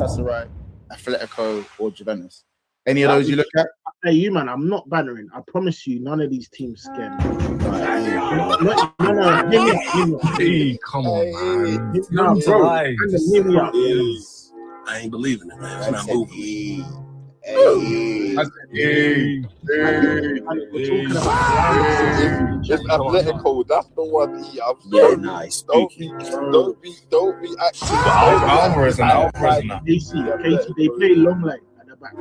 Galatasaray, Atletico, or Juventus. Any of those you look at? Hey, you man, I'm not bannering. I promise you, none of these teams scare me. No, Hey, come on, man. Nah, bro, hear me out. I ain't believing it, man. It's not moving. We're talking about Just Atletico, that's the one. Yeah, nice. Don't be acting. Alvarez now. Casey, they play long line at the back.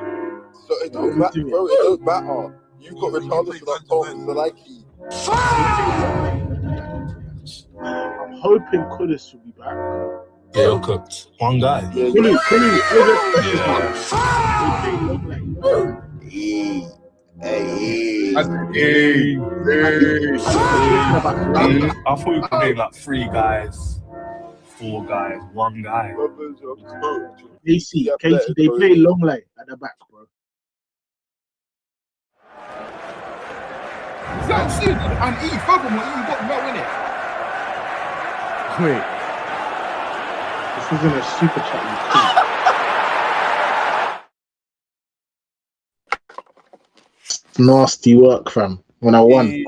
So it don't matter, bro. It don't matter. You've got Richarlison for that goal. Zalaki. I'm hoping Kudus will be back. Yeah, you're cooked. One guy. They play long line. I thought you could name like 3 guys, 4 guys, 1 guy. Casey, they play long line at the back, bro. That's it. And E, furthermore, you got Mel in it. Wait. This isn't a super chat. Nasty work, fam. When I won.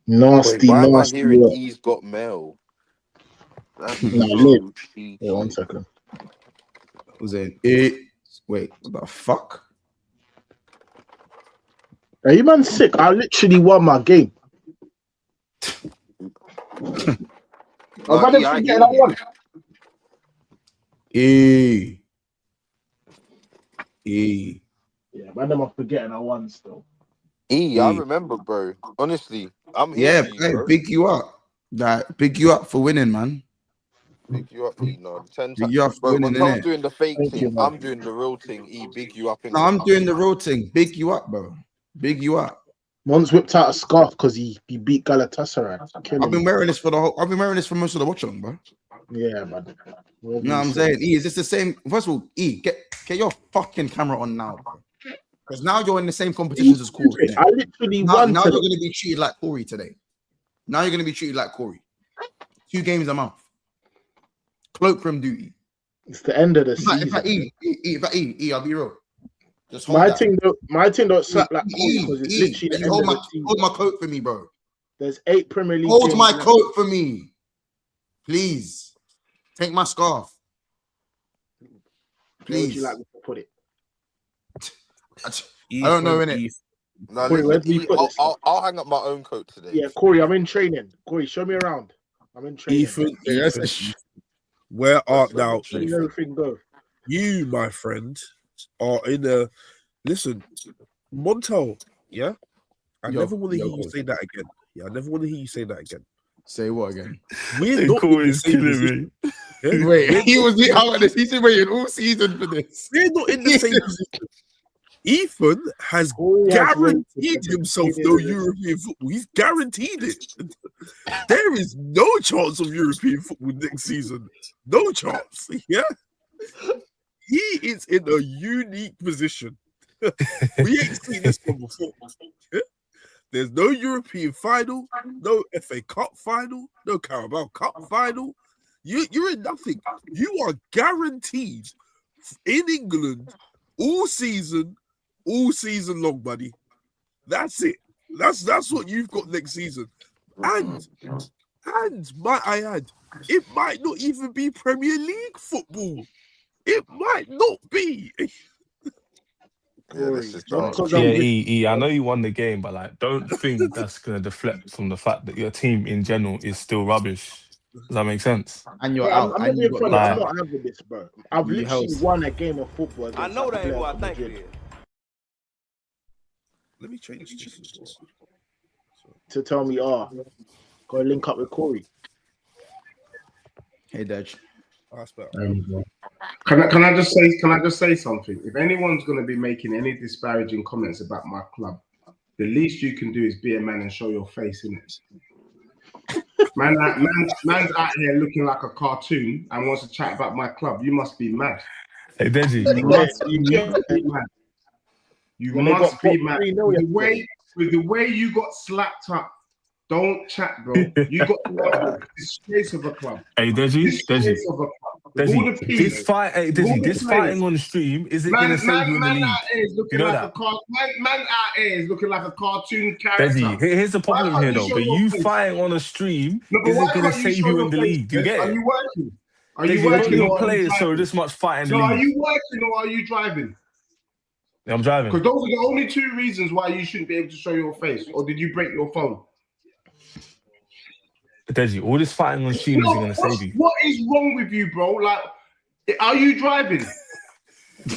Nasty Why am I hearing work. he's got mail? That's Live. Wait 1 second. Was it? Wait, what the fuck? Are you man sick? I literally won my game. I'm forgetting I won. Yeah, man, I'm forgetting I won still. I remember, bro. Honestly, I'm here. Yeah, hey, big you up. Like, big you up for winning, man. Big you up, E. No, 10 Big you up for winning, when I'm innit? doing the fake Thank thing, you, man. I'm doing the real thing. E, big you up. No, I'm doing the real thing. Big you up, bro. Big you up. Once whipped out a scarf because he beat Galatasaray. I've been wearing this for most of the watch along, bro. Yeah, man. You know what I'm saying? E, is this the same? First of all, E, get your fucking camera on now, bro. Because now you're in the same competitions as Corey. I literally Now won. you're going to be treated like Corey today. Now you're going to be treated like Corey. 2 games a month. Cloakroom duty. It's the end of the season. In fact, E, I'll be real. Just hold My that. thing don't slap like Corey because it's literally the end of the season. Hold my coat for me, bro. There's 8 Premier League. Hold my coat for me. Please. Take my scarf. Where would Please. you like me to put it? I don't know, innit? No, Corey, where do you listen, put this? I'll hang up my own coat today. Yeah, Corey, I'm in training. Corey, show me around. I'm in training. Ethan, where art thou? Let me everything go. You, my friend, are in a listen, Montel. Yeah, I never want to hear you say that again. Yeah, I never want to hear you say that again. Say what again? We're not in the same position. Yeah? Wait, he's been waiting all season for this. We're not in the same position. Ethan has guaranteed himself no European football. He's guaranteed it. There is no chance of European football next season. No chance. Yeah. He is in a unique position. We ain't seen this one before. Yeah? There's no European final, no FA Cup final, no Carabao Cup final. You're in nothing. You are guaranteed in England all season long, buddy. That's it. That's what you've got next season. And might I add, it might not even be Premier League football. It might not be. Yeah, this is E, I know you won the game, but like, don't think that's gonna deflect from the fact that your team in general is still rubbish. Does that make sense? And you're out. I'm not having this, bro. I've literally won a game of football. I know that ain't what I think it is. Let me change this. To tell me, go link up with Corey. Hey, Dej. Can I just say something? If anyone's going to be making any disparaging comments about my club, the least you can do is be a man and show your face in it. Man's out here looking like a cartoon and wants to chat about my club. You must be mad. Hey, Deji. You must be mad. You must be mad. With the way you got slapped up, don't chat, bro. You got the disgrace of a club. Hey, Deji. Disgrace of a club. with all the Desi, peace, this fight, hey, with all Desi, the this players. fighting on stream, is it going to save you in the Man league? out here is looking You know like that? man out here is looking like a cartoon character. Desi, here's the Why problem can't here you though. show But your you face? fighting on a stream, No, but is why it going to can't you save show you your in the face? league? Do you Des? get Are it? you working? Are you Desi, don't working your or are you players show driving? this much fight in the So are league? you working or are you driving? I'm driving. Because those are the only two reasons why you shouldn't be able to show your face. Or did you break your phone? Desi, all this fighting on stream isn't going to save you. What is wrong with you, bro? Like, are you driving?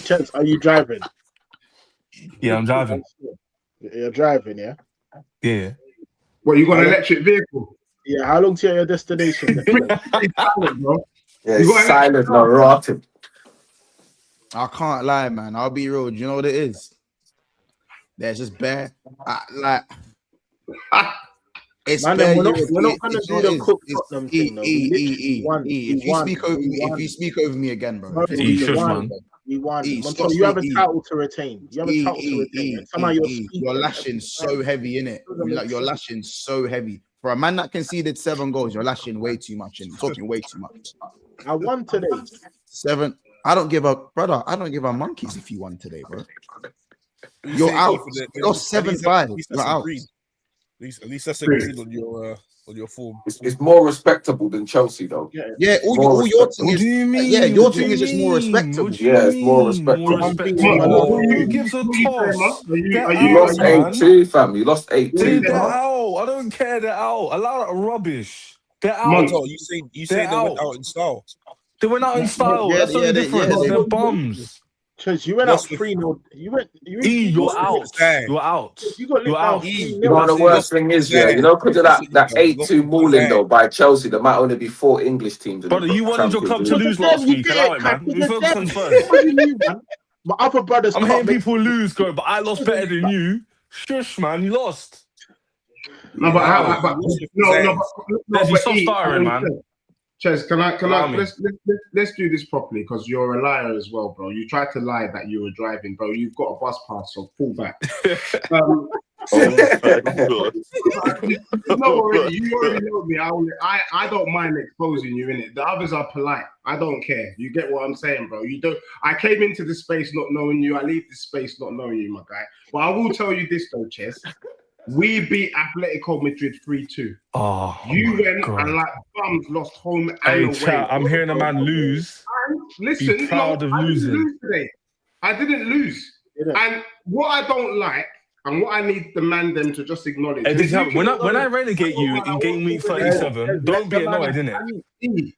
Chance, are you driving? Yeah, I'm driving. You're driving, yeah? Yeah. Well, you got an electric vehicle. Yeah, how long to your destination? It's silent, bro. Yeah, You got it's silent, no rotting. I can't lie, man. I'll be real. Do you know what it is? There's just bare, it's Man, bare we're not European- going to it's do what the it is. Cook It's Tottenham thing, though. We literally won. If you speak over me again, bro. If We you should, won. man. We won. E, Montel, stop you have a saying E. title to retain. You have a title to retain. And somehow you're speaking. You're lashing so heavy, innit? You're lashing so heavy. For a man that conceded 7 goals, you're lashing way too much and talking way too much. I won today. 7. I don't give a brother. I don't give a monkeys if you won today, bro. You're out. You're 7-5. You're out. At least that's a green on your form. It's more respectable than Chelsea, though. Yeah, all your thing What is. do you mean? Yeah, your What do thing you is just more mean? respectable. What do you Yeah, it's more mean? respectable. More respectable. Who gives a toss? They're You lost out, man. 8-2, fam. You lost 8-2. They're out. I don't care. They're out. A lot of rubbish. They're out. Montel, you say they went out in style. They went out in style. Yeah, That's the only difference. they- They're bums. Chance, you went out 3-0. You're out. You're out. You got You're lit down out. 3-0. You know what the worst thing is, yeah? You know, because of that 8-2 mauling, though, by Chelsea, there might only be 4 English teams in Brother, the you wanted your club Champions to League. lose last week. Allow it, man. We focus on Spurs. What do you mean, man? My other brothers I'm can't hearing make- people lose, go, but I lost better than you. Shush, man. You lost. No, but how? But Desi, stop stuttering, man. Ches, can I? Allow me. Let's do this properly because you're a liar as well, bro. You tried to lie that you were driving, bro. You've got a bus pass, so pull back. You already know me. I don't mind exposing you in it. The others are polite. I don't care. You get what I'm saying, bro. You don't. I came into this space not knowing you. I leave this space not knowing you, my guy. But I will tell you this though, Ches. We beat Atletico Madrid 3-2. Oh, You went God. and like bums lost home and Hey, away. chat, I'm hearing a man lose. Listen, Be proud of I losing. didn't lose today. I didn't lose. And what I don't like, and what I need the man them to just acknowledge. Hey, when I relegate you in game week 37, don't be annoyed, innit?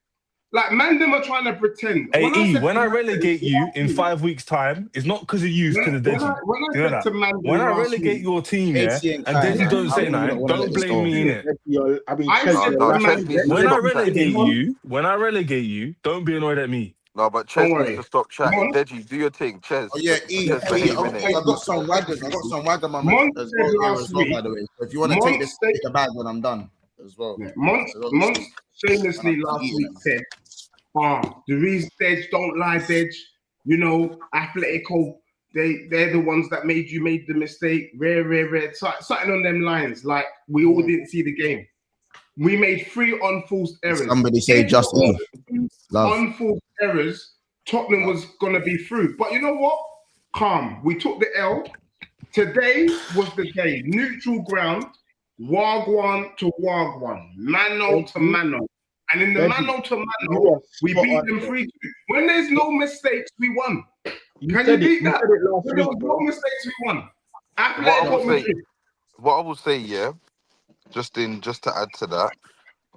Like, man, them are trying to pretend. Hey, when I relegate you in 5 weeks' time, it's not because of you, it's because of Deji. You know that? When I relegate your team, yeah, and Deji don't say nothing, don't blame me, innit? When I relegate you, don't be annoyed at me. No, but Ches needs to stop chatting. Deji, do your thing, Ches. Oh yeah, I got some wagon. I got some wagon on my as well, by the way. So if you want to take a bag when I'm done as well. Monts shamelessly last week said, the reason Dej don't lie, Dej. You know, Atletico, they're the ones that made the mistake. Rare. Something on them lines. Like we all didn't see the game. We made 3 unforced errors. Somebody say just unforced errors. Tottenham was gonna be through, but you know what? Calm. We took the L. Today was the day. Neutral ground. Wagwan to Wagwan. Mano to mano. And in the mano to mano, we beat them 3-2. When there's no mistakes, we won. Can you beat that? When there was no mistakes, we won. What I will say, yeah, just to add to that,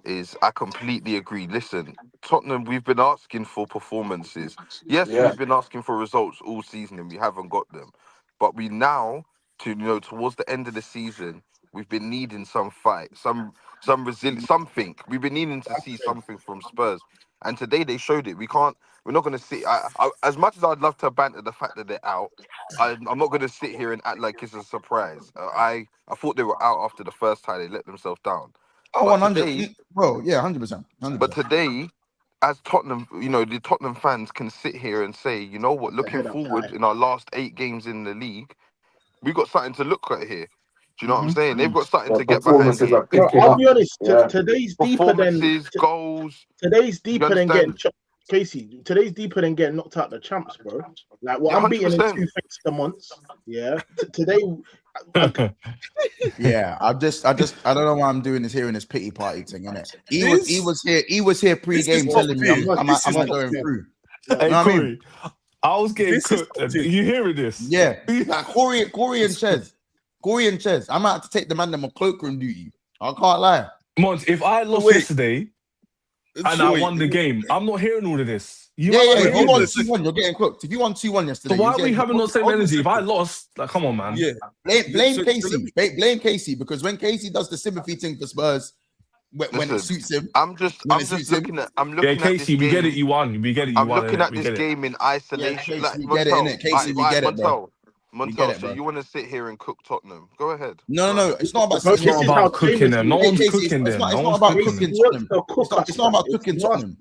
is I completely agree. Listen, Tottenham, we've been asking for performances. Yes, we've been asking for results all season and we haven't got them. But we now, towards the end of the season, we've been needing some fight, some resilience, something. We've been needing to see something from Spurs. And today they showed it. We're not going to sit. As much as I'd love to banter the fact that they're out, I'm not going to sit here and act like it's a surprise. I thought they were out after the first time they let themselves down. Oh, 100. Bro, yeah, 100%. But today, as Tottenham, the Tottenham fans can sit here and say, you know what, looking forward in our last 8 games in the league, we got something to look at here. Do you know what I'm saying? They've got something to get behind here. I'll be honest, today's deeper than goals. Today's deeper than getting Casey, today's deeper than getting knocked out the champs, bro. Like, well, I'm beating in 2 fixed the months. Yeah. Today, yeah. I don't know why I'm doing this here in this pity party thing, innit? He was here pre-game telling me I'm not going through. Hey, You know what I Corey, mean? I was getting cooked. Are you hearing this? Yeah. Like Corey and Chez. I'm out to take the man them on cloakroom duty. I can't lie. Mons, if I lost yesterday and I won the game, I'm not hearing all of this. If you won 2-1, you're getting cooked. If you won 2-1 yesterday, so why are we having the same energy? If I lost, like, come on, man. Yeah. Blame Casey. Blame Casey, because when Casey does the sympathy thing for Spurs, when it suits him, I'm just looking at. Yeah, Casey, we get it. You won. We get it. I'm looking at this game in isolation. Yeah, Casey, we get it, innit? Casey, we get it, bro. Montel, so you want to sit here and cook Tottenham? Go ahead. No. It's not about cooking them. No one's cooking them. It's not about cooking Tottenham. It's not about cooking Tottenham.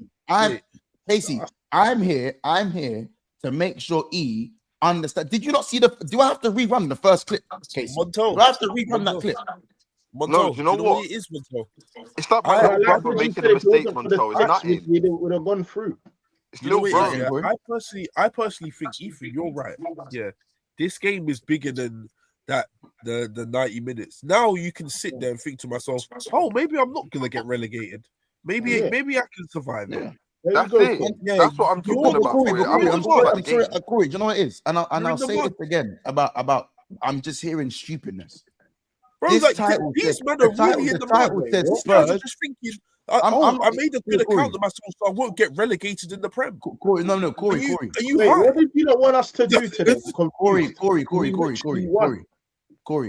Casey, I'm here to make sure E understand. Did you not see do I have to rerun the first clip, Casey? Do I have to rerun that clip? No, do you know what? It is, Montel. It's not brother making a mistake, Montel. It's nothing. We would have gone through. It's little bro. I personally think, Ethan, you're right. Yeah. This game is bigger than that the 90 minutes. Now you can sit there and think to myself, oh, maybe I'm not gonna get relegated. Maybe I can survive it. That's it. Yeah, that's what I'm talking about. Corey, do you know what it is? And I'll say it again about I'm just hearing stupidness. Bro, these men are really in the mud. I'm just thinking, I made a good account of myself so I won't get relegated in the Prem. Corey. Corey. Are you what did you not want us to do today? Corey.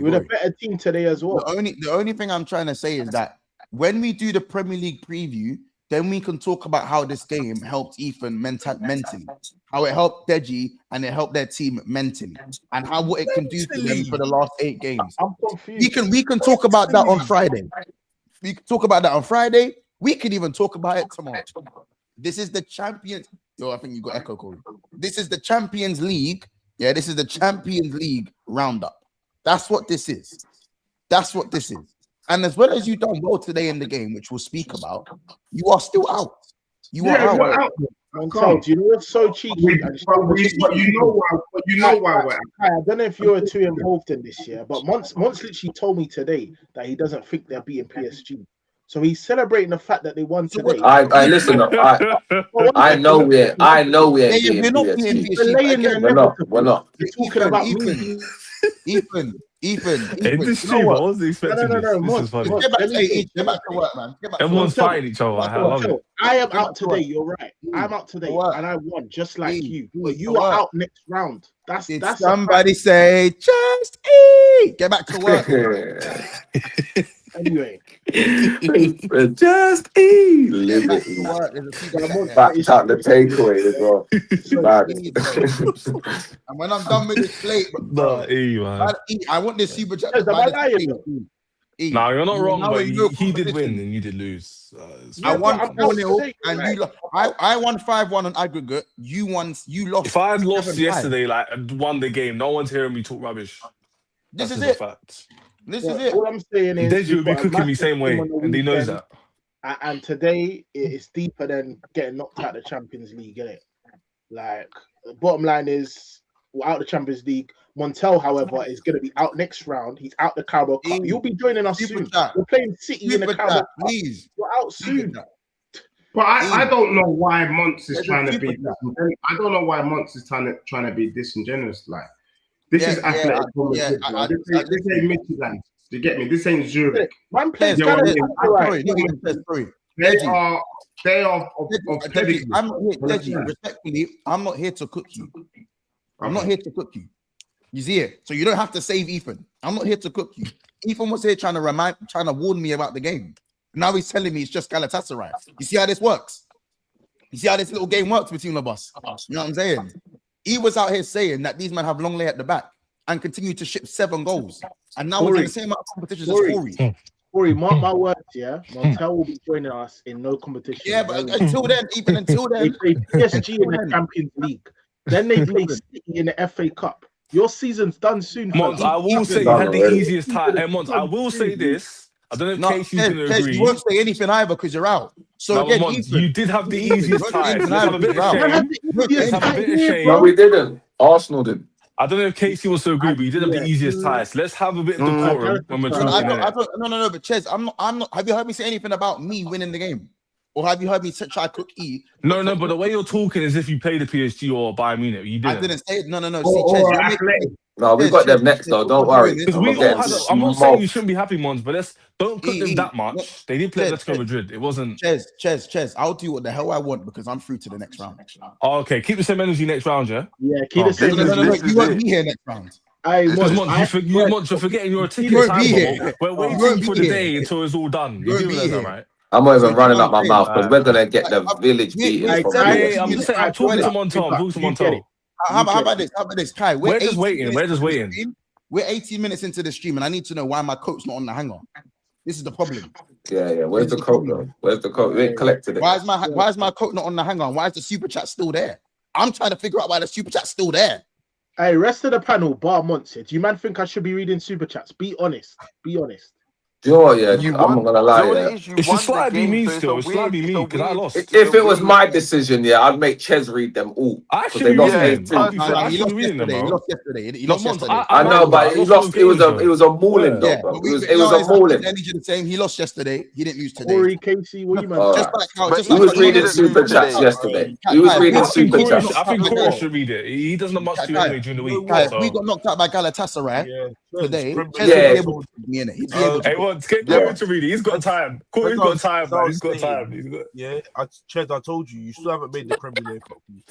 We're a better team today as well. The only thing I'm trying to say is that when we do the Premier League preview, then we can talk about how this game helped Ethan mentally, how it helped Deji and it helped their team mentally, and what it can do to them for the last 8 games. I'm confused. We can talk about that on Friday. We can talk about that on Friday. We can even talk about it tomorrow. This is the Champions. I think you got echo, Corey. This is the Champions League. Yeah, this is the Champions League roundup. That's what this is. And as well as you done well today in the game, which we'll speak about, you are still out. You are out. Do you know what's so cheeky? You know why we're out. I don't know if you're too involved in this year, but Mons literally told me today that he doesn't think they're beating PSG. So he's celebrating the fact that they won today. I listen. I know we're beating PSG. We're not. You're talking about Ethan. This stream, I wasn't expecting this. This is funny. Get back to work, man. Everyone's fighting each other. I love it. I am out today. You're right. I'm out today, and I won just like you. But you are out next round. That's somebody say just eat. Get back to work. Anyway, just eat. Live it. Back out the takeaway as well. And when I'm done with this plate, I want this super chat. No, you're not wrong, but he did win and you did lose. I won 4-0 and you lost. I won 5-1 on aggregate. You lost. If I had lost yesterday, like won the game, no one's hearing me talk rubbish. This is it. This is it. All I'm saying is Deji will be cooking me same way, and he knows that. And today it's deeper than getting knocked out of the Champions League, isn't it? Like, the bottom line is we're out of the Champions League. Montel, however, is going to be out next round. He's out the Carabao Cup. You'll be joining us soon. We're playing City in the Carabao Cup. Please. We're out soon. But I don't know why Monts is trying to be. I don't know why Monts is trying to be disingenuous. Like, this is Atletico. This ain't Midland. You get me? This ain't Zurich. One player. They are of pedigree. Respectfully, I'm not here to cook you. I'm not here to cook you. You see it? So you don't have to save Ethan. I'm not here to cook you. Ethan was here trying to warn me about the game. Now he's telling me it's just Galatasaray. You see how this works? You see how this little game works between the us? You know what I'm saying? He was out here saying that these men have long lay at the back and continue to ship 7 goals. And now we're in the same amount of competitions as Corey. Corey, mark my words, yeah. Montel will be joining us in no competition. Yeah, but until then, they play PSG in the Champions League. Then they play City in the FA Cup. Your season's done soon. Mons, I will say you had the easiest time. Hey, Mons, I will say this. I don't know if Casey's going to agree. You won't say anything either because you're out. So again, you did have the easiest ties. Let's have a bit of shame. No, we didn't. Arsenal did. I don't know if Casey wants to agree, but you did have the easiest ties. Let's have a bit of decorum when we're talking. No, but Ches, I'm not. Have you heard me say anything about me winning the game? Or have you heard me try cook E? No, but the way you're talking is if you play the PSG or Bayern Munich. You didn't. I didn't say it. No. See, Ches, no, we got them next though. Don't worry. I'm not saying you shouldn't be happy, Mons, but don't cook them that much. They did play Atletico Madrid. It wasn't. Ches. I'll do what the hell I want because I'm through to the next round. Oh, okay, keep the same energy next round, yeah. Yeah, keep the same. No. You won't be here next round. You're forgetting you're a ticket time. We're waiting for the day until it's all done. You do that, right? I'm not even running up my mouth because we're gonna get the village beaten. I'm just saying. I'm talking to Montel. How about this, Kai? We're just waiting. We're 18 minutes into the stream, and I need to know why my coat's not on the hanger. This is the problem. Yeah. Where's the coat, though? Where's the coat? We ain't collected it. Why is my coat not on the hanger? And why is the super chat still there? I'm trying to figure out why the super chat's still there. Hey, rest of the panel, bar Monster. Do you man think I should be reading super chats? Be honest. Do you know what, yeah? I'm not gonna lie, It should slightly me still. It should slightly me because I lost. If it was my decision, yeah, I'd make Ches read them all. I should be reading them. He lost yesterday. I know, but he lost. It was a mauling, though, bro. It was a mauling. The same. He lost yesterday. He didn't lose today. Corey, Casey, what you man? He was reading super chats yesterday. He was reading super chats. I think Corey should read it. He doesn't have much to do anyway during the week. We got knocked out by Galatasaray today. Hey, get Corey to read it. He's got time. Corey's got time, man. He's got time. Yeah, Ched, I told you still haven't made the Premier League properly.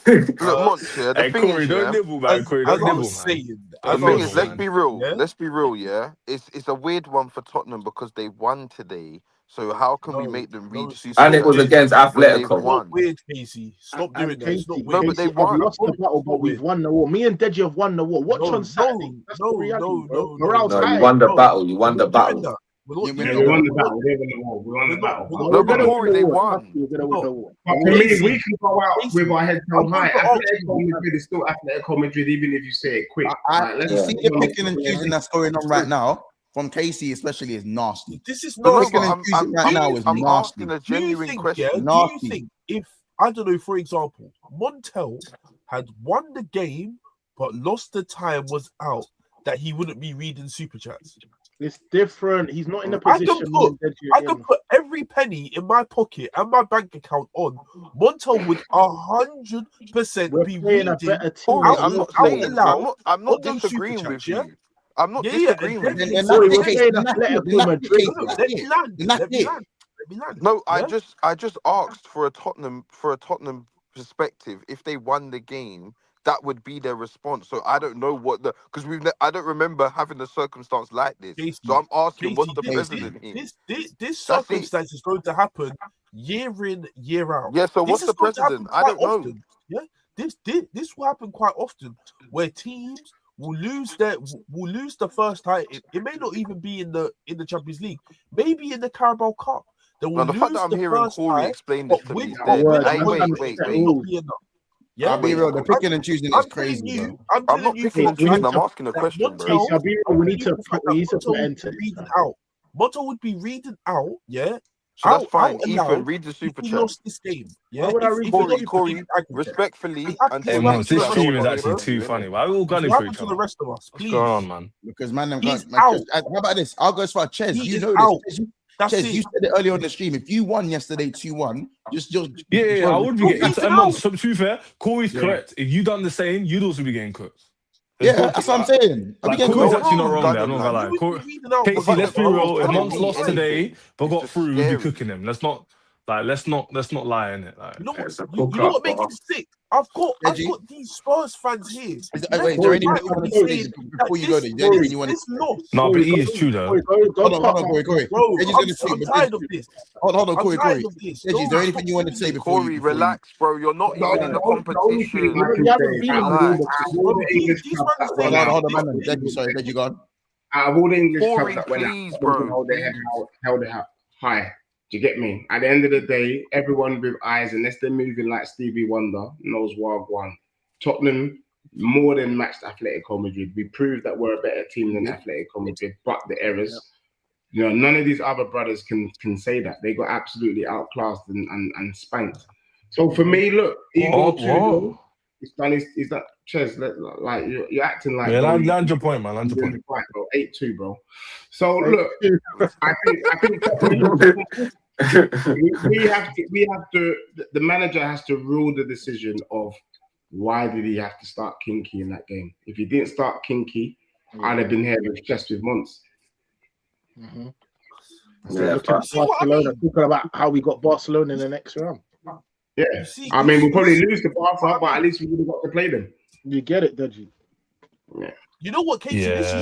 Hey, Corey, don't nibble, man. Corey, don't nibble, man. Let's be real. Let's be real, yeah? It's a weird one for Tottenham because they won today. So how can we make them read? And it was against Atletico. Not weird, Casey. Stop doing that. It's not weird. No, but they won. Lost the battle, but we've won the war. Me and Deji have won the war. Watch on Saturday. That's the reality, bro. Morale's high. You won the battle. You won the battle. We won the battle. We won the battle. No, but Corey, they won. But for me, we can go out with our heads held high. Atletico Madrid is still Atletico Madrid, even if you say it quick. Let's see the picking and choosing that's going on right now. From Casey, especially, is nasty. This is nasty. I'm asking a genuine question. Do you think if, I don't know, for example, Montel had won the game but lost the time, was out, that he wouldn't be reading super chats? It's different. He's not in a position. I can put every penny in my pocket and my bank account on. Montel would 100% be reading. I'm not disagreeing with you. I'm not disagreeing with you. No, I just asked for a Tottenham perspective. If they won the game, that would be their response. So I don't know because I don't remember having a circumstance like this. So I'm asking, what's the precedent here? This circumstance is going to happen year in, year out. Yeah. So what's the precedent? I don't know. Yeah. This will happen quite often where teams will lose the first tie. It may not even be in the Champions League. Maybe in the Carabao Cup. The fact that I'm hearing Corey explain this to me. Wait. Yeah, I'll be real. The picking and choosing is crazy. I'm not picking and choosing. I'm asking a question, bro. We need to put enter. Montel would be reading out. Yeah. So that's fine. Ethan, read the super chat. Lost this game. Yeah. Corey, respectfully. This stream is actually too funny. Why are we all gunning for each other? The rest of us, please. What's going on, man? Because how about this? I'll go as far. Ches, you know this. Ches, you said it earlier on the stream. If you won yesterday 2-1, just yeah, I would be getting. To be fair, Corey's correct. If you done the same, you'd also be getting cooked. Yeah, that's what I'm saying. Corey's actually not wrong there. I'm not gonna lie. Casey, let's be real. If Monk's lost today but got through, we'd be cooking him. Let's not lie in it. You know what makes it sick? I've got these Spurs fans here. Is there anything you want to say before you go there? Is there anything you want to say? No, but he is true though. Hold on, Corey. I'm tired of this. Hold on, Corey. Is there anything you want to say before Corey, relax, bro. You're not even in the competition. Hold on, man. Sorry, Deji, go on. Out of all the English clubs that went out, held it up high. Do you get me? At the end of the day, everyone with eyes, unless they're moving like Stevie Wonder, knows Wagwan. Tottenham more than matched Atletico Madrid. We proved that we're a better team than Atletico Madrid, but the errors. You know, none of these other brothers can say that. They got absolutely outclassed and spanked. So for me, look, Eagle 2-0. It's done. Is that Ches? Like you're acting like. Yeah, land your point, man. Land your point. Right, bro. 8-2, bro. So look, I think we have to. The manager has to rule the decision of why did he have to start Kinky in that game. If he didn't start Kinky, I'd have been here with Chess with months. Mm-hmm. Yeah, Barcelona, talking about how we got Barcelona in the next round. Yeah, I mean, we'll probably lose to Barca, but at least we would have got to play them. You get it, Deji. Yeah. You know what, Casey? Yeah. This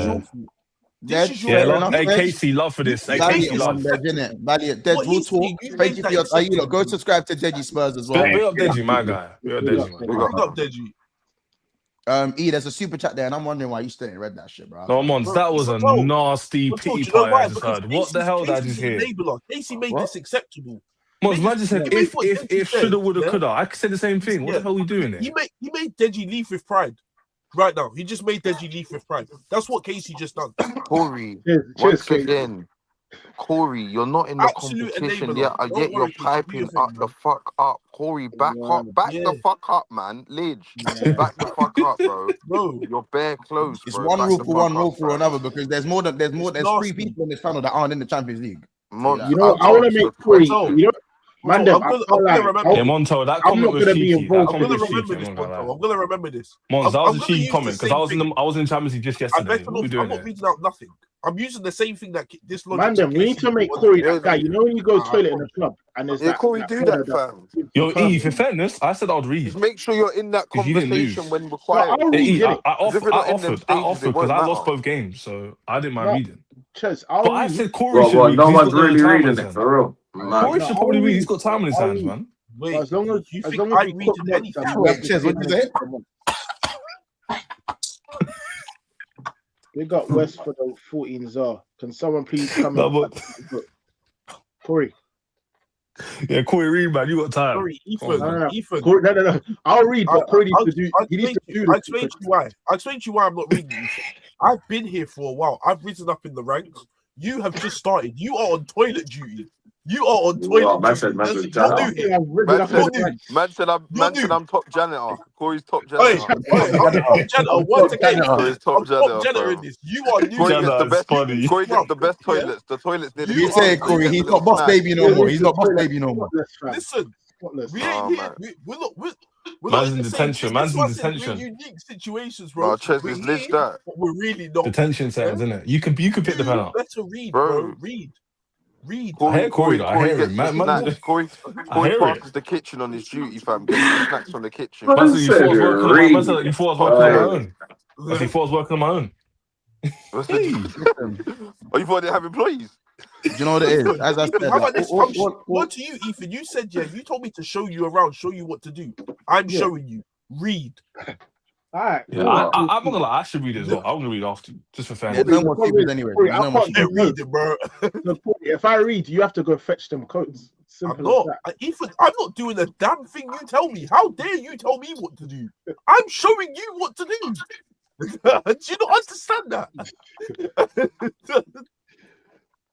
is your fault. Hey, Casey, love for this. Hey, Casey, love. Valiant, Dej, we'll talk. Thank you for your. Go subscribe to Deji Spurs as well. Big up Deji, my guy. Big up Deji. There's a super chat there, and I'm wondering why you still ain't read that shit, bro. No, Mons, that was a nasty pity pie I just heard. What the hell did I just hear? Casey made this acceptable. Mons, man just said if shoulda, woulda, coulda. I could say the same thing. What the hell are we doing here? He made Deji leave with pride. Right now, he just made Deji leave with pride. That's what Casey just done. Corey, once again, Corey, you're not in the competition yet. Yet you're piping up the fuck up. Corey, back the fuck up, man. Lidge, back the fuck up, bro. You're bare close. It's bro. one Back rule the for one, fuck rule up, for bro. another, because there's 3 people in this panel that aren't in the Champions League. You know, I want to make Corey. You know, Mandem, Monto, that comment was cheeky. I'm gonna remember this. Mons, that was a cheeky comment because I was in Champions League just yesterday. I'm not reading out nothing. I'm using the same thing that this logic. Mandem, we need to make Corey that guy. You know when you go toilet in the club and there's that. Corey, do that, fam. Yo, Eve, in fairness, I said I'd read. Just make sure you're in that conversation when required. I offered because I lost both games, so I didn't mind reading. But I said Corey should read. No one's really reading it for real. Corey should probably read. He's got time on his hands, man. Wait, as long as you think I read anything? Ches, what did you say? We got West for the 14 czar. Can someone please come in? Corey. Yeah, Corey, read, man. You got time. Sorry, Ethan. Corey, no. I'll read, but Corey needs to do. I'll explain to you why. I'll explain to you why I'm not reading. Ethan. I've been here for a while. I've risen up in the ranks. You have just started. You are on toilet duty. You are on toilet duty. Man said I'm top janitor. Corey's top janitor. Corey's top janitor in this. You are new. Corey gets the best toilets. The toilets. You say Corey, he's not boss baby no more. He's not boss baby no more. Listen, we ain't here. We're Man's in detention. Man's in detention. Unique situations, bro. Ches is list that. But we're really not. Detention settings, isn't it? You can pick the pen up. Better read, bro. Read. I hear Corey. I hear him. Corey passes the kitchen on his duty, fam. Gets the snacks from the kitchen. You thought I was working on my own. Oh, you thought they have employees? Do you know what it is? As I said, how about this? What to you, Ethan? You said, you told me to show you around, show you what to do. I'm showing you. Read. All right. Yeah, I'm not gonna lie. I should read it as well. I'm gonna read after you, just for fun. No more TVs anyway. I can't read it, bro. If I read, you have to go fetch them codes. Simple as that. Ethan, I'm not doing a damn thing you tell me. How dare you tell me what to do? I'm showing you what to do. Do you not understand that?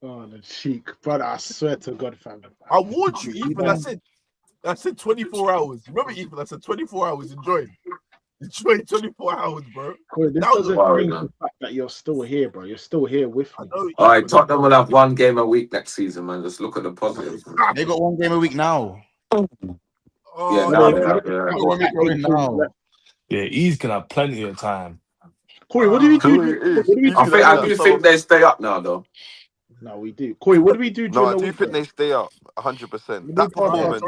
Oh, the cheek, brother! I swear to God, fam. I warned you, Ethan. I said 24 hours. Remember, Ethan? I said 24 hours. Enjoy 24 hours, bro. Cool, this doesn't bring the fact that you're still here, bro. You're still here with me. All right, Tottenham will have 1 game a week next season, man. Just look at the positives. They got 1 game a week now. Yeah, now they have. Yeah, he's gonna have plenty of time. Corey, what do we do? I do think they stay up now, though. No, we do. Corey, what do we do? No, I do think they stay up 100%. That performance,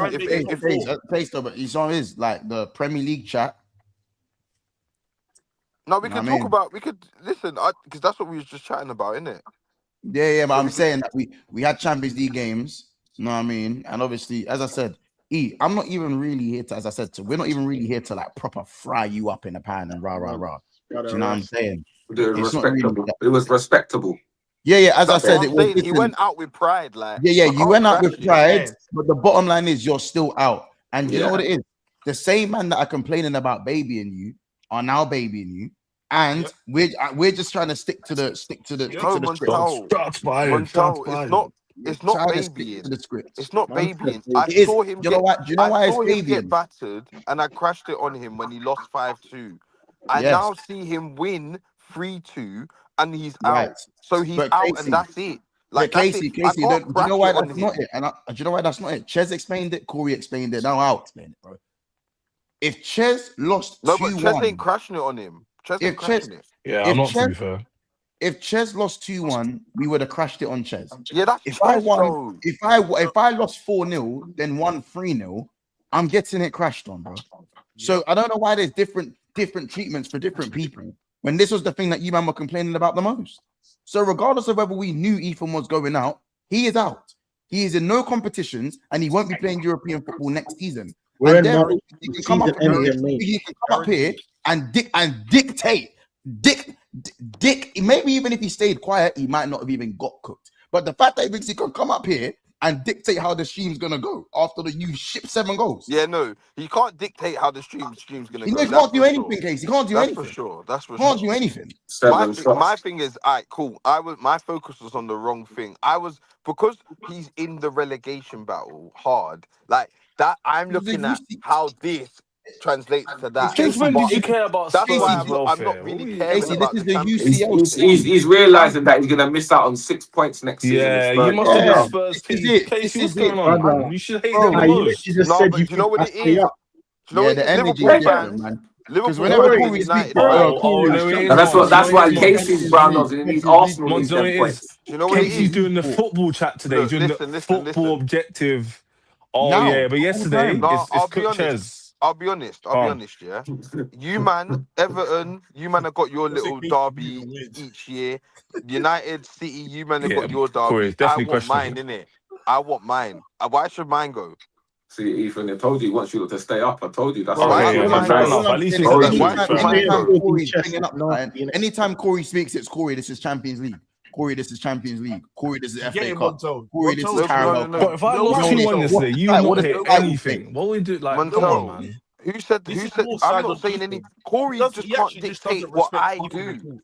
if like the Premier League chat. No, we can talk about. We could listen because that's what we was just chatting about, isn't it? Yeah. But I'm saying that we had Champions League games. You know what I mean? And obviously, as I said, I'm not even really here to, as I said, we're not even really here to like proper fry you up in a pan and rah. Do you know what I'm saying? It was respectable. Yeah. As I said, he went out with pride, like you went out with pride. But the bottom line is you're still out, and you know what it is. The same man that are complaining about babying you are now babying you. and we're just trying to stick to the script. Montel, it's not babying. To the script. It's not babying. I saw him get battered, and I crashed it on him when he lost 5-2. I now see him win 3-2, and he's out. So he's out, and that's it. Like Casey, do you know why that's not it? And do you know why that's not it? Ches explained it. Corey explained it. Now I'll explain it, bro. If Ches lost 2-1, but Ches ain't crashing it on him. Ches ain't crashing it. Yeah, I'm not to be fair. If Ches lost 2-1, we would have crashed it on Ches. Yeah, that's if I won. If I lost 4-0, then won 3-0, I'm getting it crashed on, bro. So I don't know why there's different treatments for different people when this was the thing that you man were complaining about the most. So regardless of whether we knew Ethan was going out, he is out. He is in no competitions, and he won't be playing European football next season. And then he can come up here and dictate. Maybe even if he stayed quiet, he might not have even got cooked. But the fact that he thinks he can come up here and dictate how the stream's gonna go after you ship 7 goals. Yeah, no, he can't dictate how the stream's gonna go. He can't do anything, Casey. He can't do anything. That's for sure. That's for sure. Can't do anything. My thing is, all right, cool. My focus was on the wrong thing. Because he's in the relegation battle hard, like that. I'm looking at how this translates to that. Since when did you care about Spurs? That's why I'm not really caring about this is the UCL. He's realizing that he's gonna miss out on 6 points next season. Yeah, you must have been Spurs team. Casey, what's going on, man? You should hate them the most. You just said, do you know what it is? Do you know what the energy Liverpool is fans, man. Liverpool whenever we United. That's why Casey's brown nose and he's Arsenal needs 10 points. Do you know what it is? Casey's doing the football chat today. Doing the football objective. Oh Now, yeah, but yesterday it's cooked Ches. I'll be honest, yeah. You man, Everton, you man have got your little derby each year. United, City, you man have got your derby. I want mine, innit? I want mine. Why should mine go? See, Ethan, I told you he wants you to stay up. I told you that's fair enough. At least anytime Corey speaks, it's Corey. This is Champions League. Corey, this is Champions League. Corey, this is FA Cup. Corey, this is Carabao Cup. But if I lost 2-1 yesterday, you would not hit anything. What would we do? Like, come on, man. Who said? I'm not saying any. Corey just can't dictate what I do.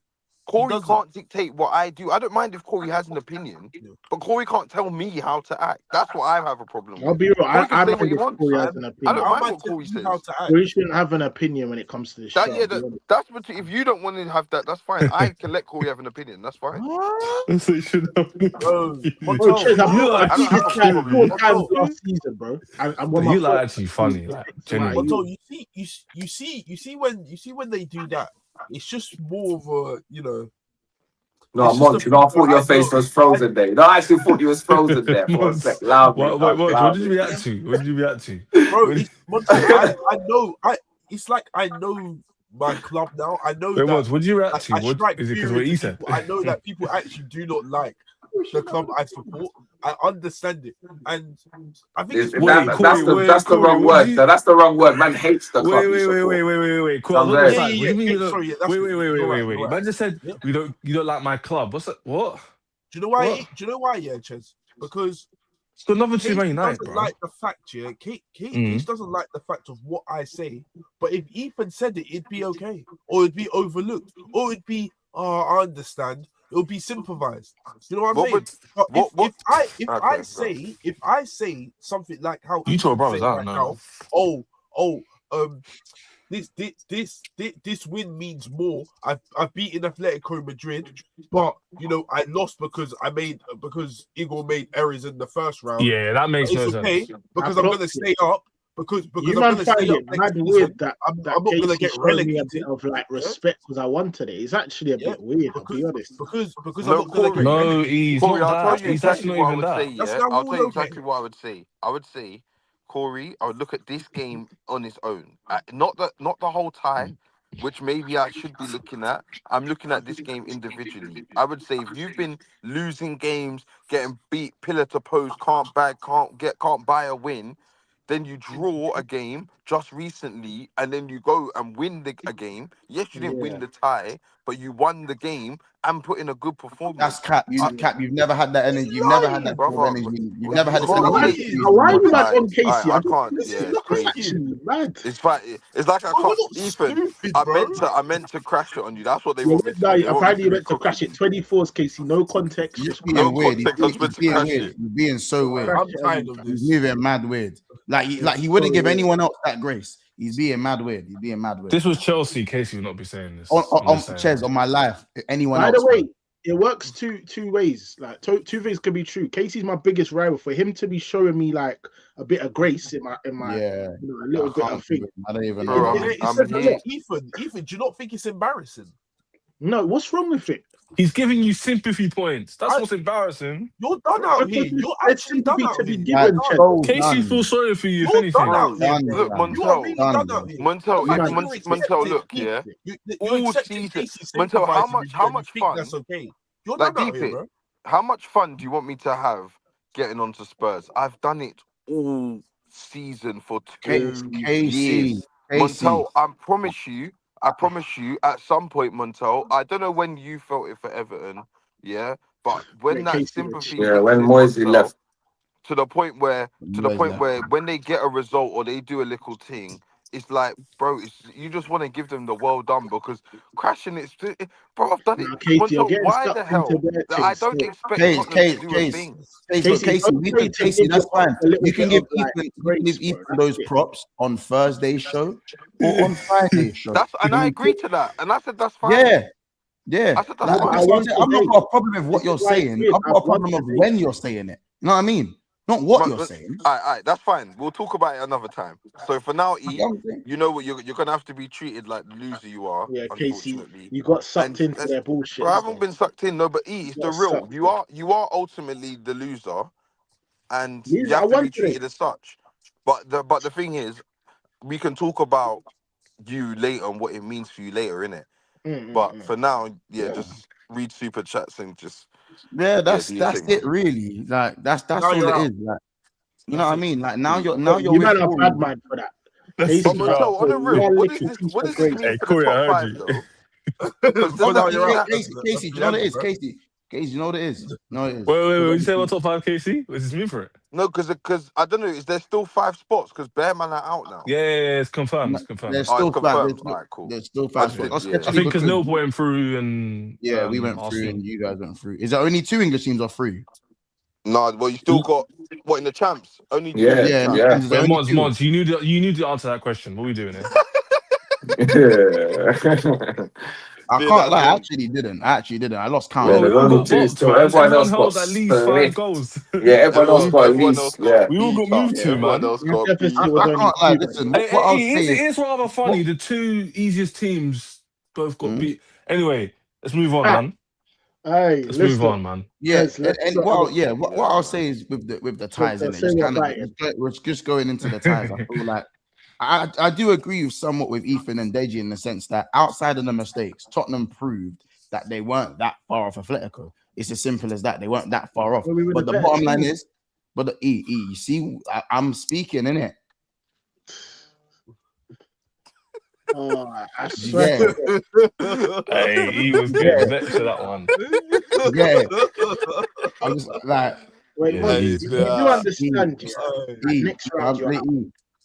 Corey can't dictate what I do. I don't mind if Corey has an opinion, but Corey can't tell me how to act. That's what I have a problem with. I'll be real. I mind if Corey has an opinion. I don't mind what Corey says. Corey shouldn't have an opinion when it comes to this show. That's if you don't want to have that, that's fine. I can let Corey have an opinion. That's fine. So you should have. You like actually funny, like genuinely. You see when they do that. It's just more of a, No, Monty, I thought your face was frozen there. No, I actually thought you was frozen there for a sec. What did you react to? Bro, I know. It's like I know my club now. I know that. What did you react to? Is it because what he said? I know that people actually do not like the club I support. I understand it, and I think that's the wrong word. That's the wrong word. Man hates the club. Wait. Cool. Wait. Man just said you don't like my club. What's that? What? Do you know why? Do you know why? Yeah, Ches. Because it's got nothing to do with United, bro. Like the fact, yeah. Kate doesn't like the fact of what I say. But if Ethan said it, it'd be okay, or it'd be overlooked, or it'd be, I understand. It'll be sympathized. You know what I'm saying? If I say something like how you told brothers out now. This win means more. I've beaten Atletico Madrid, but I lost because Igor made errors in the first round. Yeah, that makes no sense. Because I'm gonna stay up. Because you might find it mad weird that I'm not gonna get relegated of respect because I wanted it. It's actually a bit weird, to be honest. Because I'm not gonna get relegated. He's not that. He's actually not even that. I'll tell you exactly what I would say. I would say, Corey, I would look at this game on its own. Not the whole tie, which maybe I should be looking at. I'm looking at this game individually. I would say if you've been losing games, getting beat pillar to post, can't buy a win. then you draw a game just recently, and then you go and win a game. Yes, you didn't win the tie, but you won the game and put in a good performance. That's cap. You've never had that energy. You've never had that brother, energy. You've never had this Why energy. are you mad on Casey? I can't. Yeah, it's crazy. Actually mad. It's fine. It's like I can't. Ethan, I meant to crash it on you. That's what they want me to do. Apparently you meant to crash it. 24s, Casey. No context. You're being weird. You're being so weird. I'm tired of this. He's moving mad weird. Like he wouldn't give anyone else that grace. He's being mad weird. This was Chelsea. Casey would not be saying this. On Chez, on my life. Anyone else? By the way, it works two ways. Like two things can be true. Casey's my biggest rival. For him to be showing me like a bit of grace in my yeah, a little bit of thing. I don't even know. Ethan, do you not think it's embarrassing? No, what's wrong with it? He's giving you sympathy points. That's what's embarrassing. You're done out here. You're actually done out here. Casey feels sorry for you, if You're anything. Look, Montel, look, yeah. All season, Montel, how much fun? That's okay. You're like, done out deep here, it. bro. How much fun do you want me to have getting onto Spurs? I've done it all season for 2 years. Montel, I promise you, at some point, Montel, I don't know when you felt it for Everton, yeah, but when that sympathy, when Moisey left, to the point where when they get a result or they do a little thing, it's like, bro, you just want to give them the well done, because crashing it, bro, I've done it. Montel, why the hell? I don't expect Tottenham to do a thing. Casey, that's fine. You can give Ethan those props on Thursday's show or on Friday's show. And I agree to that. And I said that's fine. Yeah. I said that's fine. I've not got a problem with what you're saying. I've got a problem with when you're saying it. You know what I mean? Not what you're saying. All right, that's fine. We'll talk about it another time. So for now, E, you know what, you're gonna have to be treated like the loser you are. Yeah, Casey, you got sucked into their bullshit. Bro, I haven't been sucked in, no, but E, it's the real. You are ultimately the loser, and you have to be treated as such. But the thing is, we can talk about you later and what it means for you later, innit? But for now, just read super chats and just. Yeah, that's it really. Like that's all it is. Like, you know what I mean? Like now you're you man a bad mind for that. On the real, what does this mean for the top 5 though? Casey, do you know what it is? Casey, you know what it is? No, it is. Wait, what you say about top 5, Casey? What does this mean for it? No, because I don't know. Is there still 5 spots? Because Bearman are out now. Yeah, it's confirmed. There's still 5. Alright, cool. There's still 5 spots. I think because Liverpool went through and we went through and you guys went through. Is there only 2 English teams or 3? No, well, you still got what in the champs? Only 2. Yeah. Wait, Mods, you knew to answer that question. What are we doing here? I can't lie. I actually didn't. I lost count. Everyone else got at least 5 goals. Yeah, everyone else got at least. Yeah, we all got moved to, man. I can't lie. Listen, it's rather funny. The 2 easiest teams both got beat. Anyway, let's move on, man. Hey, let's move on, man. Yeah, what I'll say is with the ties, we're just going into the ties. I feel like I do agree somewhat with Ethan and Deji in the sense that outside of the mistakes, Tottenham proved that they weren't that far off Atletico. It's as simple as that. They weren't that far off. But the bottom line is, you see, I'm speaking, innit? Oh, I swear. Hey, he was getting vexed to that one. I was like, wait, you understand? Next round,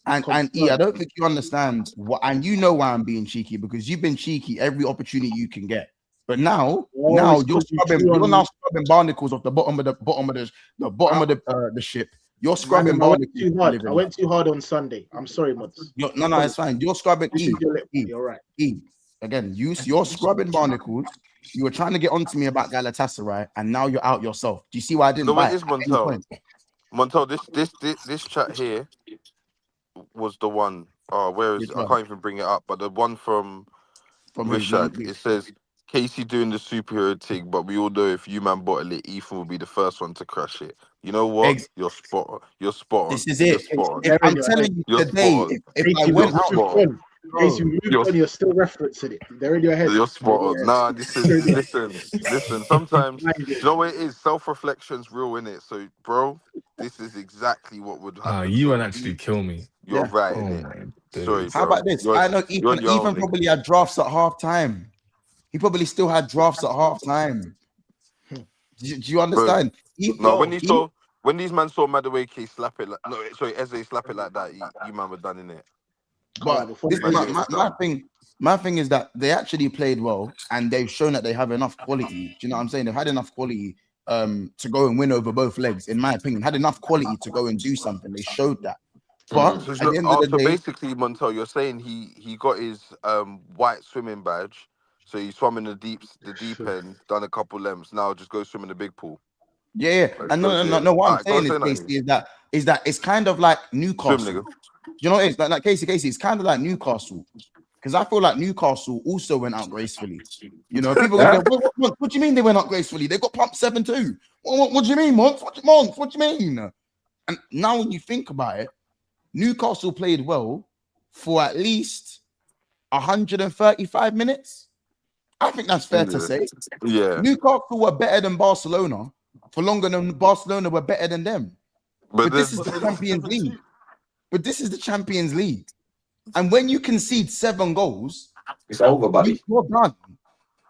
And E, I don't think you understand what, and you know why I'm being cheeky, because you've been cheeky every opportunity you can get. But now you're now scrubbing barnacles off the bottom of the ship. You're scrubbing barnacles. I went too hard on Sunday. I'm sorry, Mods. No, it's fine. You're scrubbing You're right. Again, you're scrubbing barnacles. You were trying to get onto me about Galatasaray, and now you're out yourself. Do you see why I didn't buy it? Montel, this chat here was the one. Where is it? I can't even bring it up. But the one from Rishad, it says Casey doing the superhero thing, but we all know if you man bottle it, Ethan will be the first one to crush it. You know what? You're spot on. This is it. I'm telling you today, if I went out, Casey, we moved on, you're still referencing it. They're in your head. You're spot on. Nah, this is listen. Sometimes you know what it is. Self-reflection's real, innit? So, bro, this is exactly what would happen. You won't actually kill me. You're right, innit? Sorry, How bro. about this? I know Ethan probably had drafts at half time. He probably still had drafts at half time. Do you understand? When these men saw Madueke slap it, Eze slap it like that, you man were done in it. But my thing is that they actually played well, and they've shown that they have enough quality. Do you know what I'm saying? They've had enough quality to go and win over both legs. In my opinion, had enough quality to go and do something. They showed that. But at the end of the day, basically, Montel, you're saying he got his white swimming badge, so he swam in the deep end, done a couple lengths. Now just go swim in the big pool. Yeah. And no. What I'm saying is, Casey, is that it's kind of like Newcastle. You know, it's like Casey. It's kind of like Newcastle, because I feel like Newcastle also went out gracefully. You know, people go, what do you mean they went out gracefully? They got pumped 7-2. What do you mean, Monts? What do you mean? And now when you think about it, Newcastle played well for at least 135 minutes. I think that's fair to say. Yeah. Newcastle were better than Barcelona for longer than Barcelona were better than them. But this is the Champions League. But this is the Champions League. And when you concede 7 goals, it's over, buddy. You're done.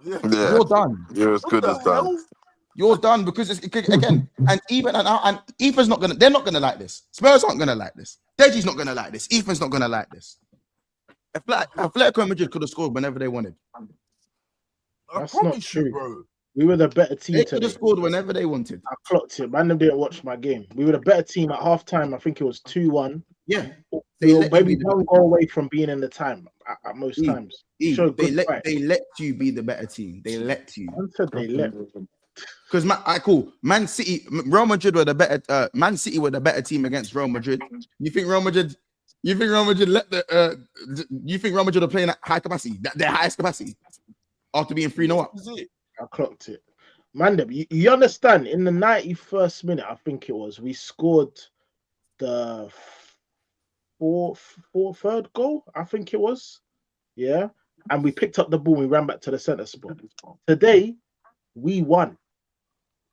Yeah. You're done. You're as good as done. You're done, because it's, again, and Ethan's not gonna. They're not gonna like this. Spurs aren't gonna like this. Deji's not gonna like this. Ethan's not gonna like this. Atletico Madrid could have scored whenever they wanted. That's not true, bro. We were the better team. They could have scored whenever they wanted. I clocked it. Random didn't watch my game. We were the better team at halftime. I think it was 2-1. Yeah, they were maybe one goal away from being in the time at most times. They let you be the better team. They let you. I said they let. Because Man City, Real Madrid were the better. Man City were the better team against Real Madrid. You think Real Madrid let the? You think Real Madrid are playing at high capacity? Their highest capacity after being 3-0 up. I clocked it. Mandem, you understand? In the 91st minute, I think it was, we scored the third goal. I think it was. Yeah, and we picked up the ball. We ran back to the center spot. Today, we won.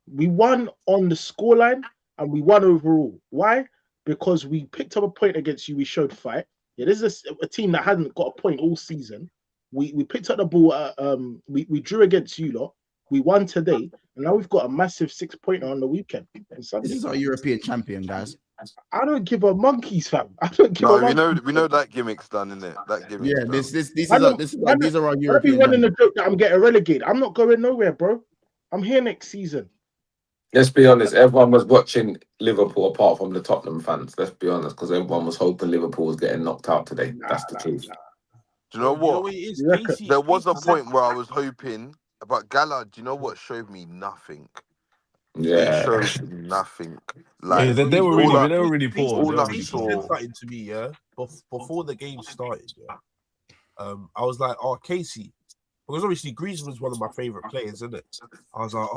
We won on the scoreline and we won overall. Why? Because we picked up a point against you. We showed fight. Yeah, this is a team that hadn't got a point all season. We picked up the ball. We drew against you lot. We won today, and now we've got a massive 6-pointer on the weekend. This is our European champion, guys. I don't give a monkeys, fam. I don't give a monkeys. We know that gimmick's done, isn't it? That gimmick. Yeah, these are our European. I'll be running the joke that I'm getting relegated. I'm not going nowhere, bro. I'm here next season. Let's be honest, everyone was watching Liverpool apart from the Tottenham fans. Let's be honest, because everyone was hoping Liverpool was getting knocked out today. That's the truth. Do you know what? There was a point where I was hoping, but Gala, do you know what showed me nothing? Yeah. It showed me nothing. Like, they were really poor. All I saw to me, yeah, before the game started, yeah. I was like, oh, Casey, because obviously Griezmann's one of my favorite players, isn't it? I was like,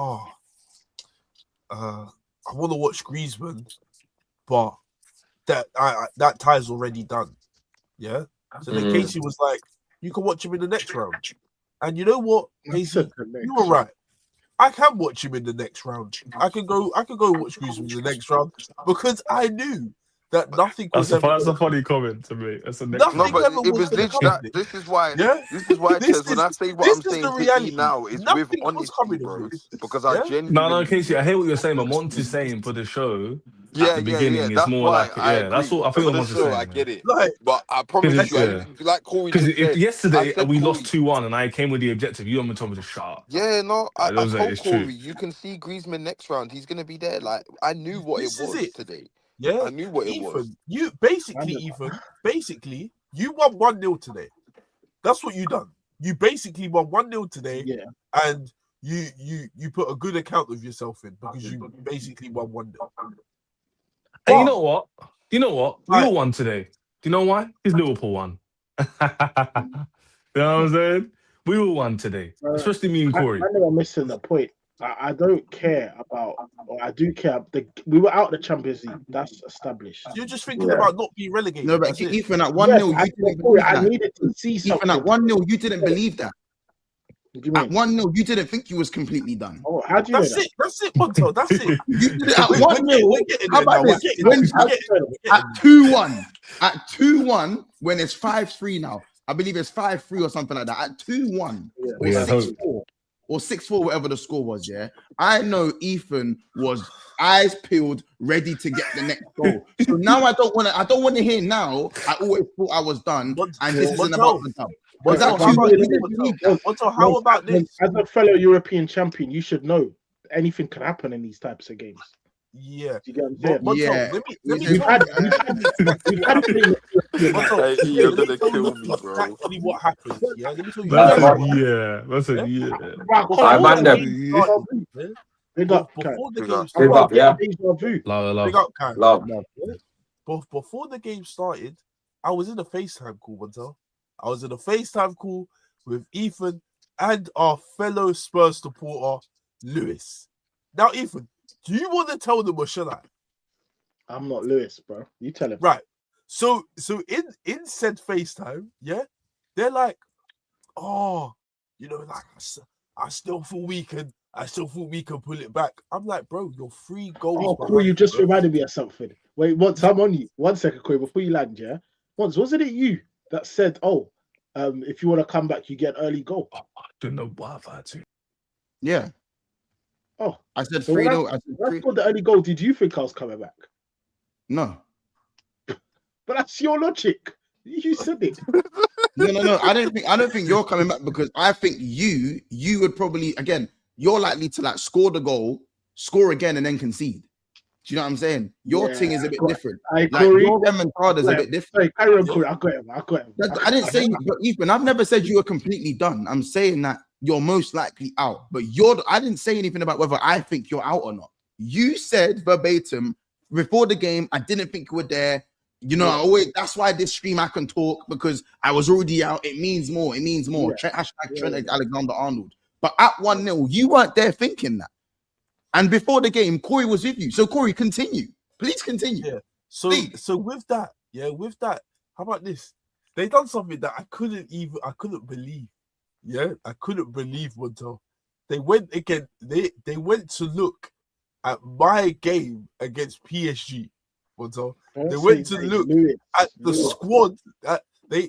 I want to watch Griezmann, but that tie's already done. Yeah. So then Casey was like, you can watch him in the next round. And you know what, Casey, you were right. I can watch him in the next round. I can go watch Griezmann in the next round because I knew that nothing was that's a funny comment to me. That's a This is why. Yeah? This is why when I say what I'm saying to you now is with honesty, bro. Because I genuinely no, Casey, I hear what you're saying, but Monty's saying for the show. At the beginning, it's more like that's what I feel. Monty's saying. I get it, but I promise you, like Corey, because yesterday we lost 2-1, and I came with the objective. You haven't told me to shut up. Yeah, no, I told Corey, you can see Griezmann next round. He's gonna be there. Like I knew what it was today. Yeah, I knew what it was. You basically, you won 1-0 today. That's what you done. You basically won 1-0 today. Yeah, and you put a good account of yourself in because you basically won 1-0. And you know what? We all won today. Do you know why? Because Liverpool won. You know what I'm saying? We all won today, especially me and Corey. I know I'm missing the point. I don't care about, or I do care. We were out the Champions League. That's established. You're just thinking about not being relegated. No, but Ethan, at 1-0, you didn't believe that. I needed to see something. Ethan, at 1-0, you didn't believe that. What do you mean? At 1-0, you didn't think you was completely done. Oh, how do you know that? That's it, Montel. That's it. You did it at 1-0. How about this? At 2-1. At 2-1, when it's 5-3 now. I believe it's 5-3 or something like that. At 2-1 or 6-4 or 6-4, whatever the score was, yeah. I know Ethan was eyes peeled, ready to get the next goal. So now I don't want to hear now. I always thought I was done, and this isn't about the dub. How about this? As a fellow European champion, you should know anything can happen in these types of games. Yeah. You get what I'm saying? Yeah. Let me We've had You're gonna kill me, bro. Exactly what happened. Yeah. Let me tell you. That's a yeah. Big up, before the game started. Love. But before the game started, I was in a FaceTime call, Montel. I was in a FaceTime call with Ethan and our fellow Spurs supporter, Lewis. Now, Ethan, do you want to tell them or should I? I'm not Lewis, bro. You tell him. Right. So in said FaceTime, yeah, they're like, oh, you know, like I still thought we can pull it back. I'm like, bro, you're 3 goals. Oh, Corey, you just reminded me of something. Wait, once I'm on you. 1 second, Corey, before you land, yeah. Once wasn't it you that said, "Oh, if you want to come back, you get an early goal"? I don't know why I've had to. Yeah. Oh, I said so 3-0. when I scored the early goal, did you think I was coming back? No. But that's your logic. You said it. No. I don't think you're coming back, because I think you would probably, again, you're likely to like score the goal, score again, and then concede. Do you know what I'm saying? Your thing is a bit different. Like your remontada is a bit different. I got him. I didn't say, but Ethan, I've never said you were completely done. I'm saying that you're most likely out, but I didn't say anything about whether I think you're out or not. You said verbatim before the game, I didn't think you were there. You know, that's why this stream I can talk, because I was already out. It means more. Yeah. Trent Alexander-Arnold. But at 1-0, you weren't there thinking that. And before the game, Corey was with you. So Corey, continue. Please continue. Yeah. So with that, how about this? They done something that I couldn't believe. Yeah, I couldn't believe, Montel. They went again. They went to look at my game against PSG. Montel. They went to look at the squad. They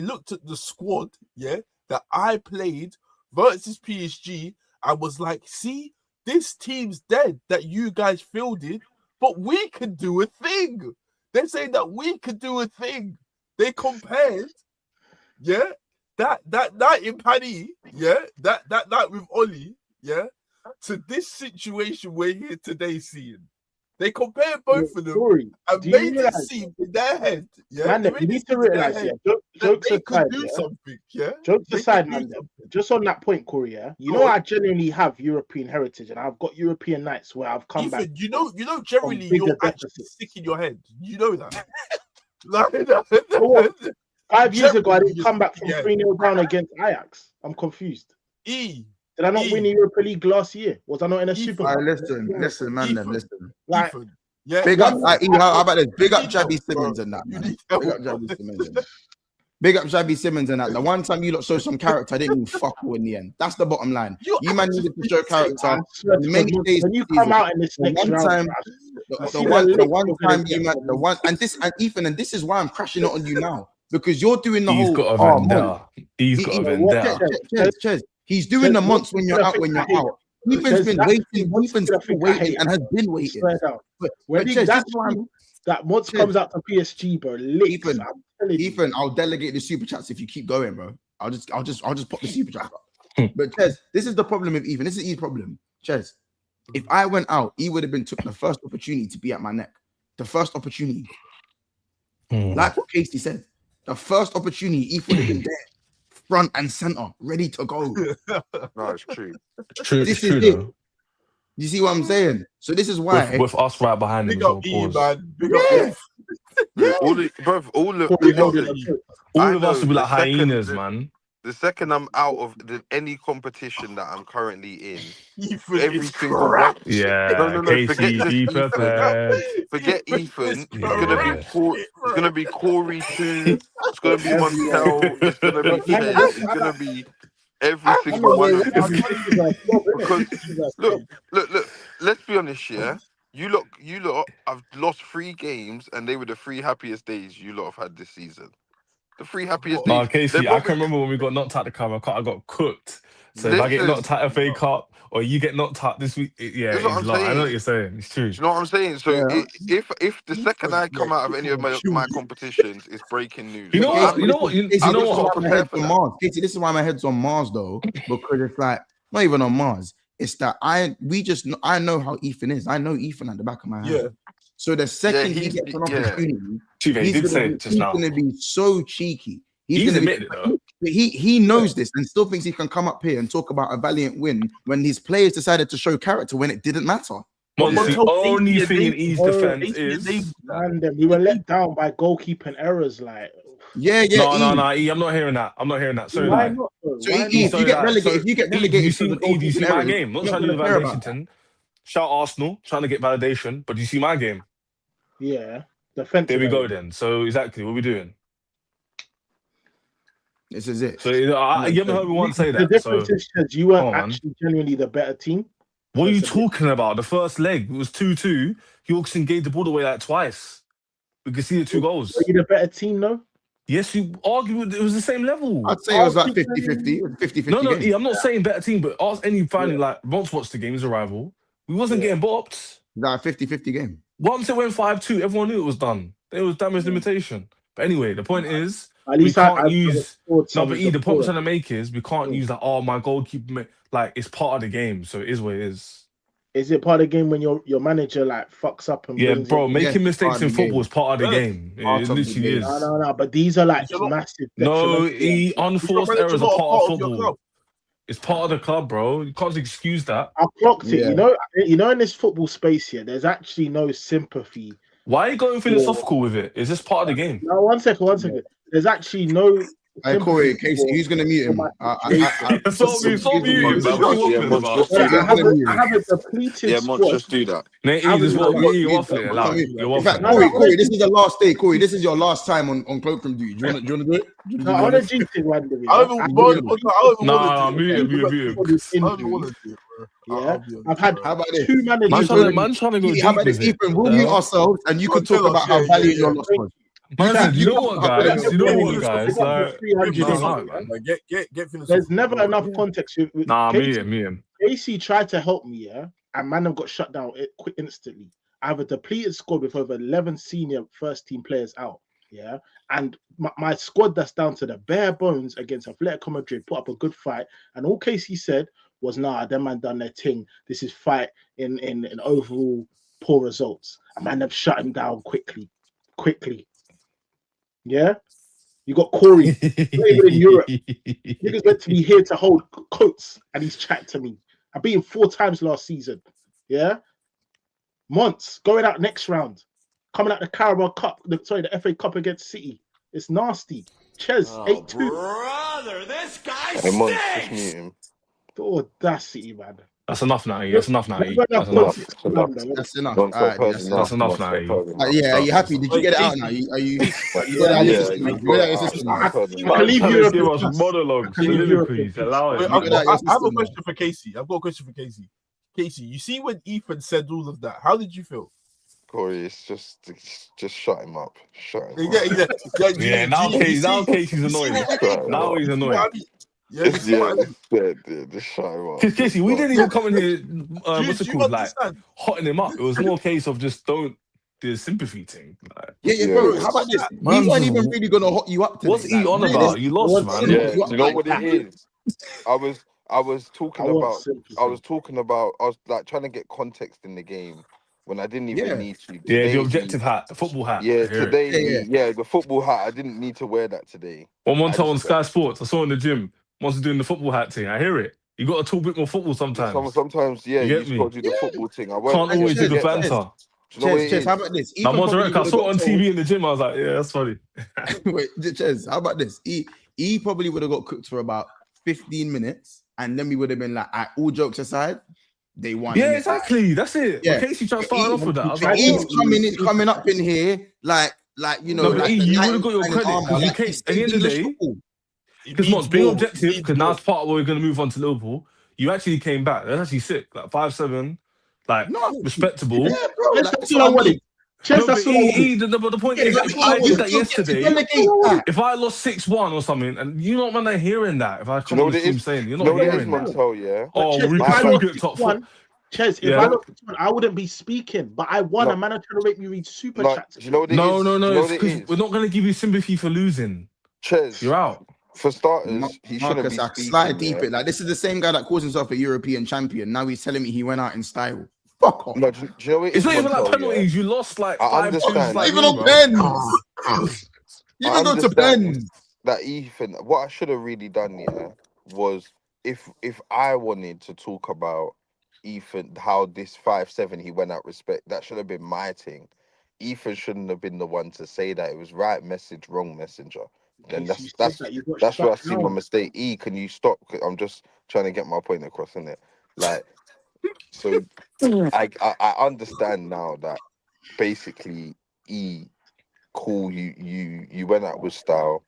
looked at the squad. Yeah, that I played versus PSG. I was like, see, this team's dead that you guys fielded, but we can do a thing. They're saying that we could do a thing. They compared, that night in Paddy, that night with Oli, to this situation we're here today seeing. They compared both of them and made it seem in their head, man, you need to realize, jokes aside, do something, Jokes aside, man, just on that point, Corey, you know, I genuinely have European heritage, and I've got European nights where I've come back. You know, generally you're actually sick in your head. You know that. 5 years ago, I didn't come back from 3-0 down against Ajax. I'm confused. Did I not win the Europa League last year? Was I not in a Super Bowl? Listen, man. Like, big up. How about this? Big up Javi Simmons and that. Man. Big up Javi Simmons and that. The one time you lot show some character, I didn't even fuck all in the end. That's the bottom line. You man needed to show character. Many days when you come out in this next round, the one time you man, and this is why I'm crashing it on you now, because you're doing the He's got a vendetta. He's got a vendetta. He's doing the months when you're out. Ethan's been waiting. Ethan's still waiting and has been waiting. But that once comes out to PSG, bro. Ethan, I'll delegate the super chats if you keep going, bro. I'll just pop the super chat up. But Ches, this is the problem with Ethan. This is his problem. Ches, if I went out, he would have been took the first opportunity to be at my neck. The first opportunity. Like what Casey said. The first opportunity, Ethan would have been there. Front and center, ready to go. No, it's true. It's true. This is it. You see what I'm saying? So this is why with us right behind him. Big up E, man. Big up all of us will be like hyenas, man. The second I'm out of any competition that I'm currently in, Ethan every is single one. crap. Yeah, Forget Casey, just be Ethan. prepared. Forget Ethan. It's It's gonna be correct, It's gonna be Corey too. It's gonna be Everyone. Montel. It's gonna be Man, Ches. look, It's gonna be every I single know one of this them. is our job, innit? Because This is our look, job. let's be honest, yeah. You lot, I've lost 3 games, and they were the 3 happiest days you lot have had this season. The 3 happiest Nah, days. Casey, I can remember when we got knocked out the cup. I got cooked. So if I get knocked out FA Cup or you get knocked out this week, yeah, That's what it's I'm like, I know what saying. you're saying. It's true. Do you know what I'm saying? So Yeah. if the second I come out of any of my competitions, it's breaking news. You know what? Casey, You know what? You Casey, know this is what? why my head's on Mars. Casey, this is why my head's on Mars though, because it's like not even on Mars. It's that I know how Ethan is. I know Ethan at the back of my head. Yeah. So the second he he's- gets an yeah. opportunity, Chief, he did say it just now. going to be so cheeky. He's gonna admitted it though. He knows this and still thinks he can come up here and talk about a valiant win when his players decided to show character when it didn't matter. The only thing in E's defense is man, we were let down by goalkeeping errors. Like, No, E, I'm not hearing that. I'm not hearing that. Sorry, why like, not? Though? So Why E, not? if you get relegated, do you see goalkeeping my errors, game? Not you're trying to do the gonna care about validation thing. Shout Arsenal, trying to get validation, but do you see my game? Yeah, defensive. There we go then. So exactly, what are we doing? This is it. So you haven't heard me once say that. The difference is that you weren't Come on, actually genuinely the better team. what are you talking about? The first leg was 2-2. Yorkson gave the ball away like twice. We could see the 2 goals. Are you the better team, though? Yes, you argue it was the same level. I'd say it was like 50-50. 50-50 No, game. I'm not saying better team, but ask any fan like once watched the game as a rival. We wasn't getting bopped. That 50-50 game. Once it went 5-2, everyone knew it was done. It was damage limitation. But anyway, the point is, At least we can't I use. No, but E, the point I'm before. trying to make is we can't use like, oh, my goalkeeper, like it's part of the game, so it is what it is. Is it part of the game when your manager like fucks up and Yeah, brings bro, in- making mistakes in part of the football is part of the game. It Part of the literally game. is. No, but these are like massive. No, detrimental. E, unforced manager errors not are a part part of of your football. club? It's part of the club, bro. You can't excuse that. I clocked it. Yeah. You know, in this football space here, there's actually no sympathy. Why are you going philosophical with it? Is this part of the game? No, one second. There's actually no. Hey, Corey, Casey, who's going to mute him? Stop mute him, man. What are you waffling about? I have a depleted squad. Just do that. Nate, E, just what you waffling loud. You're In fact, waffling. Corey, this is the last day. Corey, this is your last time on Cloakroom Duty. Do you want to do it? No, I want to do thing randomly. I don't even want to. Nah, mute him. I don't want to do it, bro. Yeah, I've had How about this? two managers. Man trying to go How about deep this, with it. Ethan? We'll mute ourselves and you can talk about how valiant your loss was. Man said, you know what, guys? You know what, guys? Like, 300 nah, man. man. Get finished. There's never enough context. With Nah, Casey. mute him. Casey tried to help me, yeah, and man got shut down quick instantly. I have a depleted squad with over 11 senior first team players out, yeah, and my squad that's down to the bare bones against Atletico Madrid put up a good fight, and all Casey said was, "Nah, them man done their thing. This is fight in overall poor results." And man, they've shut him down quickly. Yeah, you got Corey, playing in Europe. Niggas meant to be here to hold coats, and he's chatting to me. I beat him 4 times last season. Yeah, Monts going out next round, coming out the Carabao Cup. The FA Cup against City. It's nasty. Ches 8-2. Brother, this guy Hey, Monk, just stinks. mute him. The audacity, man. That's enough now. That's enough now. Never That's enough enough. context, That's enough. Don't All right, stop that's person enough. That's enough now. Yeah, are you happy? Did you get it out now? Are you Yeah, you got it out of your system? You got it out of your system now? I Man, can leave Trying you to give us monologues. Please allow Wait, it. I have a question for Casey. I've got a question for Casey. Casey, you see when Ethan said all of that, how did you feel? Corey, it's just shut him up. Shut him up. Yeah, now Casey's annoying. Now he's annoying. Just shut him up. Because Casey, we didn't even come in here, what's it Do you called, like, understand? hotting him up. It was more a case of just don't, the sympathy thing. Like, Yeah, bro. How about this? We weren't even really gonna hot you up today. what's E on about? You lost, man. Yeah, you know what it is? I was talking about I was like trying to get context in the game when I didn't even need to. Yeah, Today, the objective hat, the football hat. Yeah, today, the football hat. I didn't need to wear that today. One time on Sky Sports, I saw in the gym, once doing the football hat thing. I hear it. You got to talk a bit more football sometimes. Sometimes, yeah, You you get just me? got to do the football thing. I Can't always do the banter. Do you know what it Ches, is? how about this? Now, Monterey, I saw it on TV in the gym. I was like, yeah, that's funny. Wait, Ches, how about this? he probably would have got cooked for about 15 minutes, and then we would have been like, all jokes aside, they won. Yeah, exactly. That's it. Yeah. But Casey tried starting off with that. I was But like, he's coming up in here like you know. No, but like you would have got your an credit armor, because you like came he's at the end of the day. football. Because Mods, being objective, because now it's part of what we're going to move on to Liverpool. You actually came back. That's actually sick. Like 5'7", like respectable. Yeah, bro. That's what I wanted. No, but the point is, if I did that yesterday, if I lost 6-1 or something, and you not man are hearing that, if I come on the team saying, you're not hearing that. Oh, we still get top 4. Ches, if I lost 6-1, I wouldn't be speaking, but I won. A man trying to make me read super chats. No, it's because we're not going to give you sympathy for losing. Ches, you're out. For starters, he shouldn't be speaking. Slide deep it. Like, this is the same guy that calls himself a European champion. Now he's telling me he went out in style. Fuck off. No, do you know what it's not even like penalties. You lost like 5 2s. Like, even on pens. Even go to pens. That Ethan, what I should have really done was if I wanted to talk about Ethan, how this 5'7" he went out respect, that should have been my thing. Ethan shouldn't have been the one to say that. It was right message, wrong messenger. Then that's where I see my mistake. Can you stop? I'm just trying to get my point across, innit? Like, so I understand now that basically cool, you went out with style,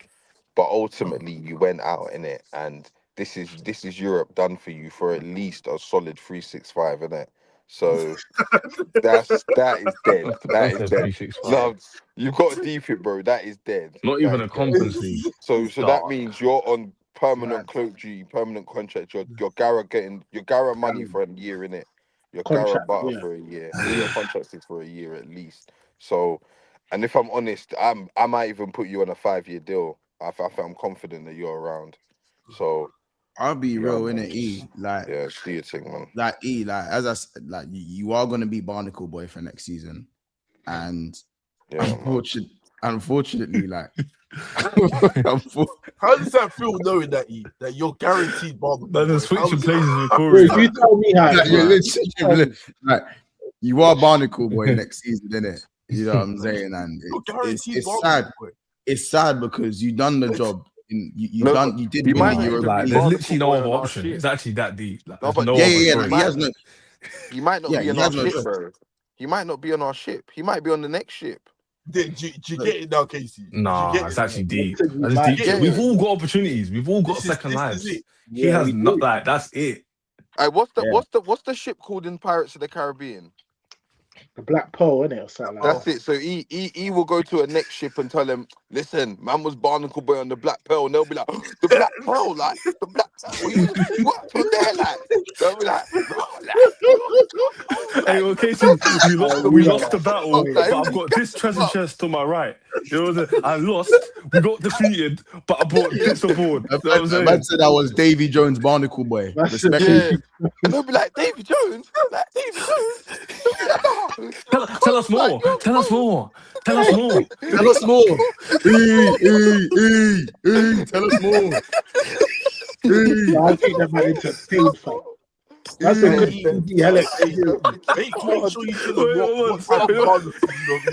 but ultimately you went out in it, and this is Europe done for you for at least a solid 365, innit? So that is dead. That is dead. No, you've got to deep it, bro. That is dead. Not even a compensation. So that means you're on permanent cloak duty, permanent contract. You're Gara money for a year, innit? You're Gara butter for a year. Your contract is for a year at least. So, and if I'm honest, I might even put you on a 5-year deal. I'm confident that you're around. So I'll be real, innit, Like, yeah, do your thing, man. Like, like, as I said, like, you are gonna be Barnacle Boy for next season, and unfortunately, like, how does that feel knowing that you're guaranteed Barnacle? No, the switching places with Corey. You tell me how. Like, you are Barnacle Boy next season, innit? You know what I'm saying? And it's sad. It's sad because you done the job. You did win the Euro. Like, there's literally no other option. It's actually that deep. Like, He might not be on our ship, bro. He might not be on our ship. He might be on the next ship. Did you get it now, Casey? Nah, it's actually deep. We've all got opportunities. We've all got second lives. He has not that. That's it. What's the ship called in Pirates of the Caribbean? The Black Pearl, innit, or something like that. That's it. So he will go to a next ship and tell him, listen, man was Barnacle Boy on the Black Pearl, and they'll be like, the Black Pearl, like the Black Pearl, you up from there, like they'll be like, hey, okay, so we lost the battle, but I've got this treasure chest to my right. You know, I lost, we got defeated, but I brought this aboard. Man said I was Davy Jones Barnacle Boy. Respect. And they'll be like, Davy Jones, like Davy Jones. Tell us more. Tell us more. Tell us more. Tell us more. Tell us more. I think that might entertain fight. That's a good idea. Make sure you tell them what type of Barnacle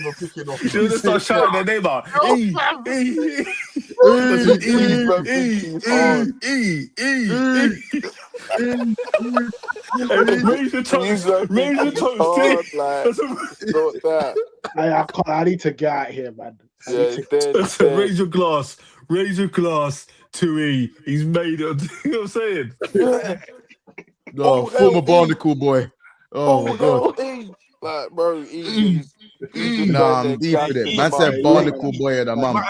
you're picking off. You're just start shouting their name out. Raise your toes. Raise your toes. I need to get out here, man. Raise your glass. Raise your glass to E. He's made it. You know what I'm saying? No, former Barnacle Boy. Oh my god. Like, bro, nah, I'm deep with it. Man said Barnacle Boy of the month.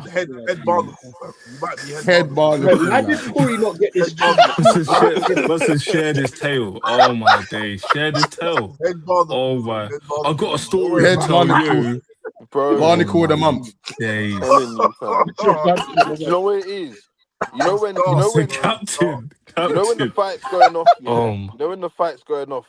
Head Barnacle, fam. You might be head Barnacle. How did Corey not get this? Let's share this tale. Oh my days, share this tale. Head Barnacle. Oh my, I've got a story head to tell Barnacle. you. Bro, Barnacle of the month. Days. You know what it is? You know when Captain. You know when the fight's going off, you know when the fight's going off,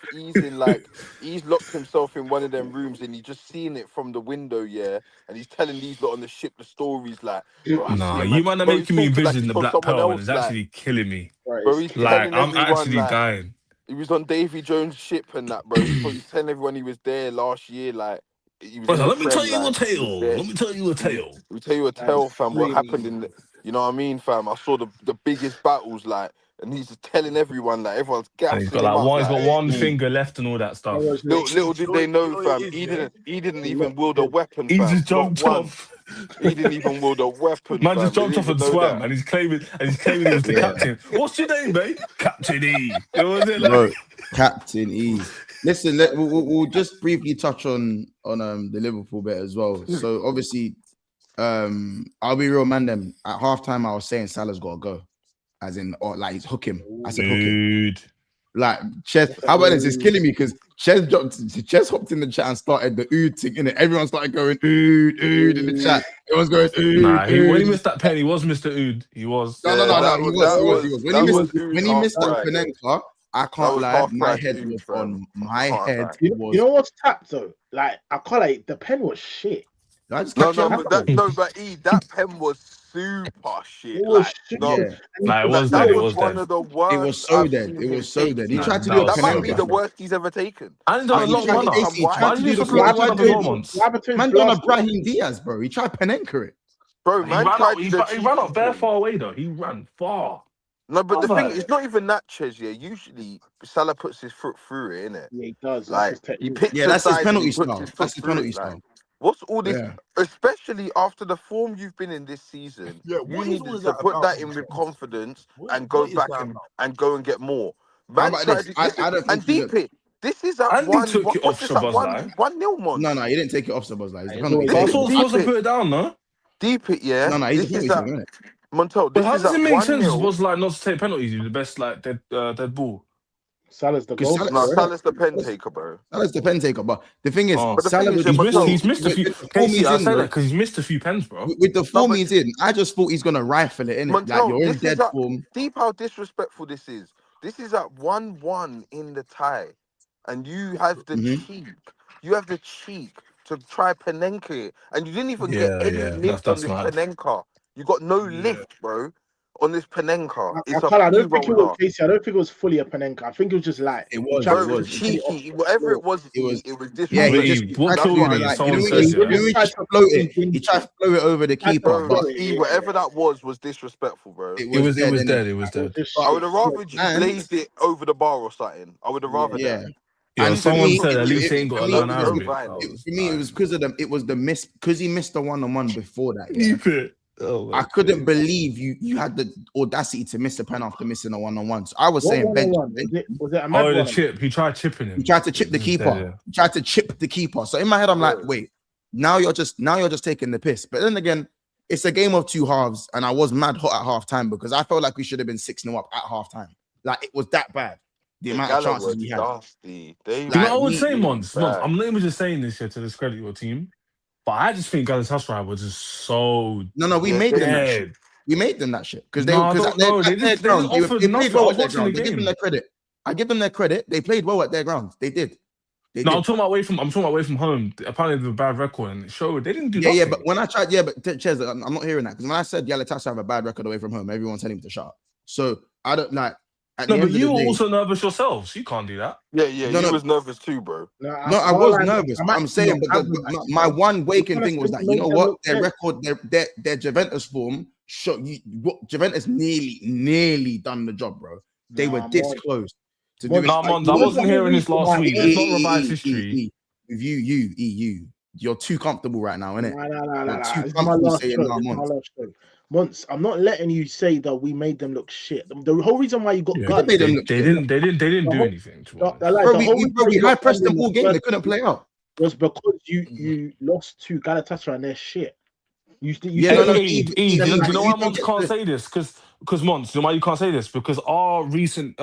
he's locked himself in one of them rooms and he's just seeing it from the window, and he's telling these lot on the ship the stories like, nah, you might not making me envision the Black Pearl, and it's actually killing me. Bro, he's like, I'm everyone, actually dying. He was on Davy Jones' ship and that, bro. He's telling everyone he was there last year, like. Let me tell you a tale. Let me tell you a tale. Let me tell you a tale, fam. What happened in the... You know what I mean, fam? I saw the biggest battles, like, and he's just telling everyone, like, everyone's And gassing he's got him like up. one. He's got Like, one finger left and all that stuff. little did they know, fam. He didn't even wield a weapon, He fam. just jumped off. He didn't even wield a weapon, Man fam. just jumped They off didn't and even know swam, that. and he's claiming he was the captain. What's your name, mate? Captain E. You know what I'm Bro, Captain E. Listen, we'll just briefly touch on the Liverpool bit as well. So obviously, I'll be real, man. Them at halftime, I was saying Salah's got to go, as in, or like hook him. I said hook him. Like Ches, how about this? It's killing me because Ches hopped in the chat and started the ood thing in it. Everyone started going ood in the chat. Everyone's going ood. Nah, when he missed that pen, he was Mr. Ood. He was. No, he was. When he missed that Penenka, I can't lie. My head was on. My head. You know what's tapped though? Like I can't like the pen was shit. But that pen was super shit. It was shit. That was one of the worst. It was so dead. It was so dead. He tried to do a that might be Penenka. the worst he's ever taken. And done a long run up. Why did you do the man done a Brahim Diaz, bro? He tried Penenka it. Bro, man he ran up very far away though. He ran far. No, but the thing, it's not even that, Ches, yeah. Usually, Salah puts his foot through it, innit? Yeah, he does. Like, he picks that's his side, penalty he puts style. his foot That's his through penalty it, style. like, what's all this, especially after the form you've been in this season, you need to put that in with confidence and go back and go and get more. Man, and deep it. This is at and one. he took it off Shabazz 1-0, man. No, he didn't take it off Shabazz. I thought he was supposed to put it down, no? Deep it, yeah. No, he's a penalty, Montel, but how does it make sense? Was like not to take penalties. You're the best like dead ball. Salah's the goal. Salah's the pen taker, bro. Salah's the pen taker, but the thing is, Salah he's missed a few. Casey, I say that because he's missed a few pens, bro. With the form he's in, I just thought he's gonna rifle it in. Like you're in dead form. Deep how disrespectful this is. This is at 1-1 in the tie, and you have the cheek. You have the cheek to try Penenka it, and you didn't even get any lift on this Penenka. You got no lift, bro, on this Penenka. I don't think it was Casey. I don't think it was fully a Penenka. I think it was just like it was cheeky. Whatever it was disrespectful. Yeah, he tried to float it over the keeper. But whatever that was disrespectful, bro. It was dead. I would have rather just blazed it over the bar or something. I would have rather that. Yeah, and someone said at least he ain't got to learn Arabic. For me, it was because of them. It was the miss because he missed the 1-on-1 before that. I couldn't believe you had the audacity to miss a pen after missing a 1-on-1. So I was saying bench. Was it a mad the chip? He tried chipping him. He tried to chip the keeper. He tried to chip the keeper. So in my head, I'm like, wait, now you're just taking the piss. But then again, it's a game of two halves, and I was mad hot at halftime because I felt like we should have been 6-0 up at halftime. Like it was that bad. The amount of chances we had. I would say, Mons, I'm not even just saying this here to discredit your team, but I just think Galatasaray was just so. No, we made them that shit. We made them that shit because they played well at their ground. They give them their credit. I give them their credit. They played well at their ground. They did. I'm talking about away from home. Apparently, they have a bad record, and it showed they didn't do nothing. Yeah, but when I tried, but Ches, I'm not hearing that because when I said Galatasaray have a bad record away from home, everyone's telling me to shut up. So I don't like. No, but you were also nervous yourselves. You can't do that. Yeah, you was nervous too, bro. No, I was nervous. I'm saying, but my one waking thing was that you know what, their record, their Juventus form, Juventus nearly done the job, bro. They were this close to do it. No, I wasn't hearing this last week. It's not revised history. With you, you're too comfortable right now, innit? No. Too comfortable saying Once I'm not letting you say that we made them look shit. The whole reason why you got guns, they didn't do anything. We high pressed them all game. They couldn't play out. Was because you lost to Galatasaray and they're shit. You know why Mons can't say this? Because Mons, you know why you can't say this? Because our recent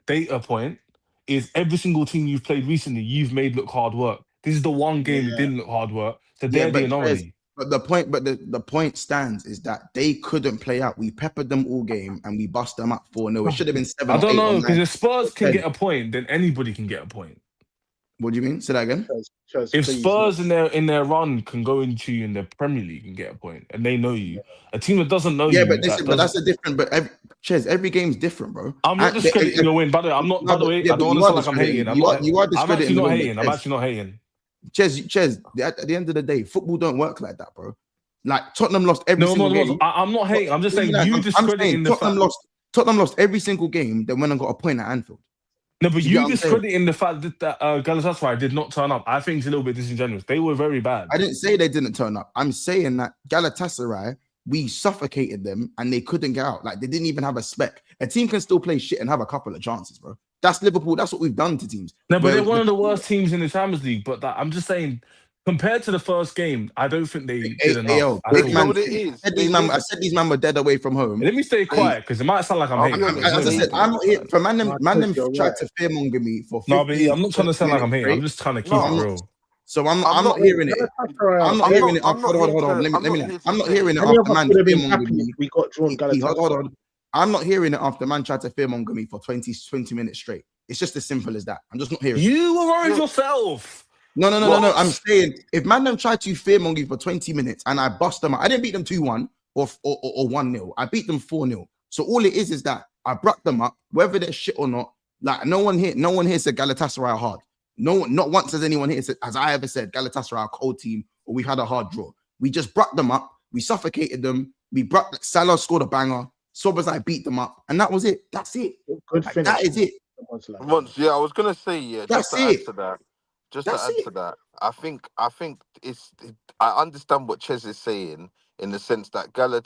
data point is every single team you've played recently, you've made look hard work. This is the one game that didn't look hard work. So they're the anomaly. But the point stands is that they couldn't play out. We peppered them all game and we bust them up 4-0. It should have been 7. I don't know because if Spurs can get a point, then anybody can get a point. What do you mean? Say that again. If Spurs in their run can go into you in the Premier League and get a point, and they know you, a team that doesn't know you. Yeah, but that's a different. But every game's different, bro. I'm not discrediting your win. By the way, I'm not. By the way, I don't want to sound like I'm hating. You are discrediting. I'm actually not hating. Ches, at the end of the day, football don't work like that, bro. Like Tottenham lost every single game. I'm not hating. I'm just saying you discrediting the Tottenham fact. Tottenham lost every single game. Then went and got a point at Anfield. No, but you discrediting the fact that Galatasaray did not turn up. I think it's a little bit disingenuous. They were very bad. I didn't say they didn't turn up. I'm saying that Galatasaray, we suffocated them and they couldn't get out. Like they didn't even have a spec. A team can still play shit and have a couple of chances, bro. That's Liverpool. That's what we've done to teams. No, but they're one of the worst teams in the Champions League. But I'm just saying, compared to the first game, I don't think they did enough. I said these men were dead away from home. Let me stay quiet because it might sound like I'm hating. As I said, I'm not here for man them tried to fearmonger me for 50. No, but I'm not trying to sound like I'm hating. I'm just trying to keep it real. So I'm not hearing it. I'm not hearing it. Hold on. Let me. I'm not hearing it after man fearmonger me. We got drawn. Hold on. I'm not hearing it after man tried to fearmonger me for 20 minutes straight. It's just as simple as that. I'm just not hearing it. You were worried yourself. No. I'm saying if man them tried to fearmonger you for 20 minutes and I bust them out, I didn't beat them 2-1 or 1-0. I beat them 4-0. So all it is that I brought them up, whether they're shit or not. Like no one here said Galatasaray are hard. No, not once has anyone here said, as I ever said, Galatasaray are a cold team or we had a hard draw. We just brought them up. We suffocated them. Salah scored a banger. Sobersai beat them up, and that was it. That's it. Good finish. That is it. Yeah, I was gonna say just to add to that. I think I understand what Ches is saying in the sense that Gala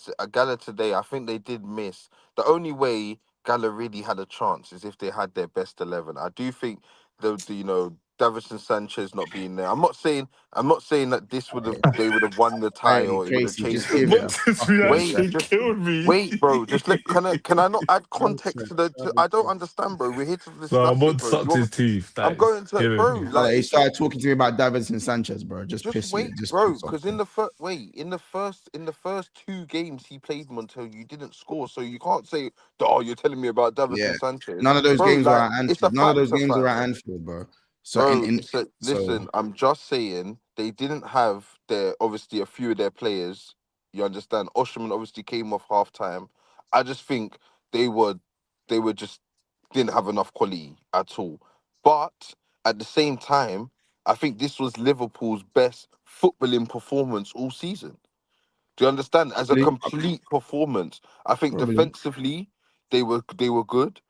today. I think they did miss. The only way Gala really had a chance is if they had their best 11. I do think Davinson Sanchez not being there. I'm not saying that they would have won the tie or it would have changed. Wait, bro. Just can I not add context to the? I don't understand, bro. We're here to discuss. I'm about to suck his teeth. I'm going to, bro. Like he started talking to me about Davinson Sanchez, bro. Just wait, bro. Because in the first 2 games he played Montel, you didn't score, so you can't say, "Oh, you're telling me about Davinson Sanchez." None of those games are at Anfield. None of those games are at Anfield, bro. So, listen, I'm just saying they didn't have obviously a few of their players. You understand? Osherman obviously came off halftime. I just think they just didn't have enough quality at all. But at the same time, I think this was Liverpool's best footballing performance all season. Do you understand? As a complete performance, I think defensively they were good,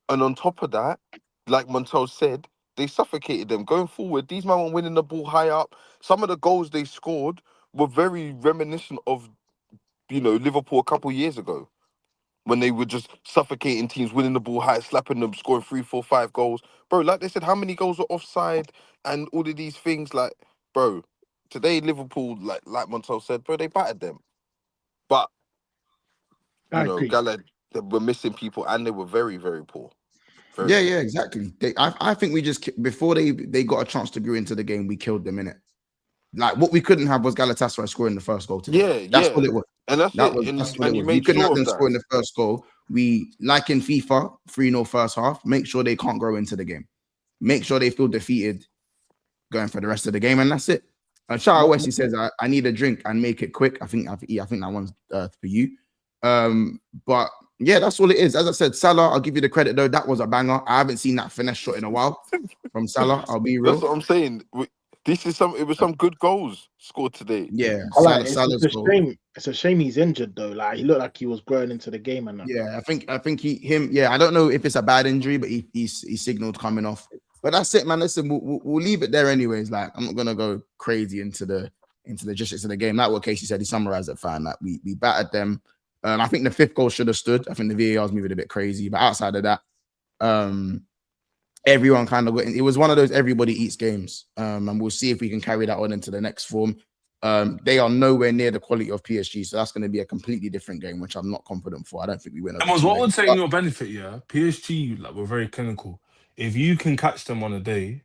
and on top of that, like Montel said, they suffocated them. Going forward, these men were winning the ball high up. Some of the goals they scored were very reminiscent of, Liverpool a couple of years ago when they were just suffocating teams, winning the ball high, slapping them, scoring 3, 4, 5 goals. Bro, like they said, how many goals were offside and all of these things? Like, bro, today Liverpool, like Montel said, bro, they battered them. But, Gala, they were missing people and they were very, very poor. Yeah, exactly. I think we just before they got a chance to go into the game, we killed them in it. Like what we couldn't have was Galatasaray scoring the first goal today. That's what it was. And that's what it was. We couldn't have them scoring the first goal. We, like in FIFA, 3-0 first half. Make sure they can't grow into the game. Make sure they feel defeated going for the rest of the game, and that's it. And shout out West, he says, "I need a drink and make it quick." I think that one's for you. But. Yeah, that's all it is. As I said, Salah, I'll give you the credit though. That was a banger. I haven't seen that finesse shot in a while from Salah. I'll be real. That's what I'm saying. It was some good goals scored today. Yeah, it's a shame he's injured though. Like he looked like he was growing into the game and that. Yeah, I think him. Yeah, I don't know if it's a bad injury, but he signaled coming off. But that's it, man. Listen, we'll leave it there anyways. Like I'm not gonna go crazy into the logistics of the game. Like what Casey said, he summarized it fine. Like we battered them. I think the 5th goal should have stood. I think the VAR's moving a bit crazy, but outside of that, everyone kind of got in. It was one of those everybody eats games, and we'll see if we can carry that on into the next form. They are nowhere near the quality of PSG, so that's going to be a completely different game, which I'm not confident for. I don't think we win. What would say in your benefit, yeah? PSG were very clinical. If you can catch them on a day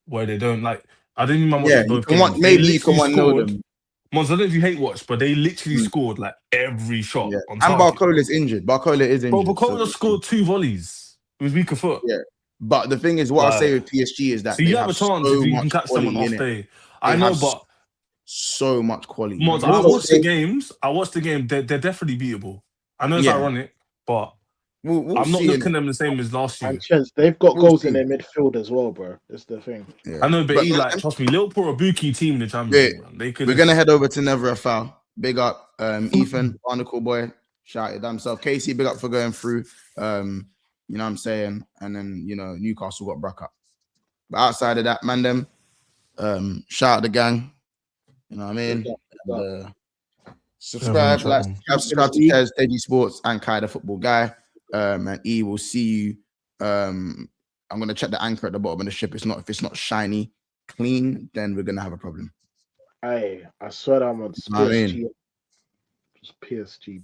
where they don't I don't even watch both games. Maybe you can know them. Mons, I don't know if you hate watch, but they literally scored every shot. On target. And Barcola is injured. Barcola is injured. Bro, Barcola scored 2 volleys. It was weaker foot. Yeah. But the thing is, what I say with PSG is that you have a chance if you can catch someone off day. I know, but so much quality. Mons, I watched the games. They're definitely beatable. I know it's ironic, but I'm not looking at them the same as last year. And Chance, they've got goals in their midfield as well, bro. That's the thing. Yeah. I know, but trust me, Liverpool are a bookie team in the Champions League. We're gonna head over to Never a Foul. big up. Ethan, Barnacle boy, shouted himself. Casey, big up for going through. You know what I'm saying? And then, you know, Newcastle got Barca. But outside of that, man, them, shout out the gang. You know what I mean? And, subscribe, like, subscribe to Kez, Davy Sports, and Kai the Football Guy. And E will see you. I'm gonna check the anchor at the bottom of the ship. If it's not shiny, clean, then we're gonna have a problem. Hey, I swear I'm on PSG. PSG.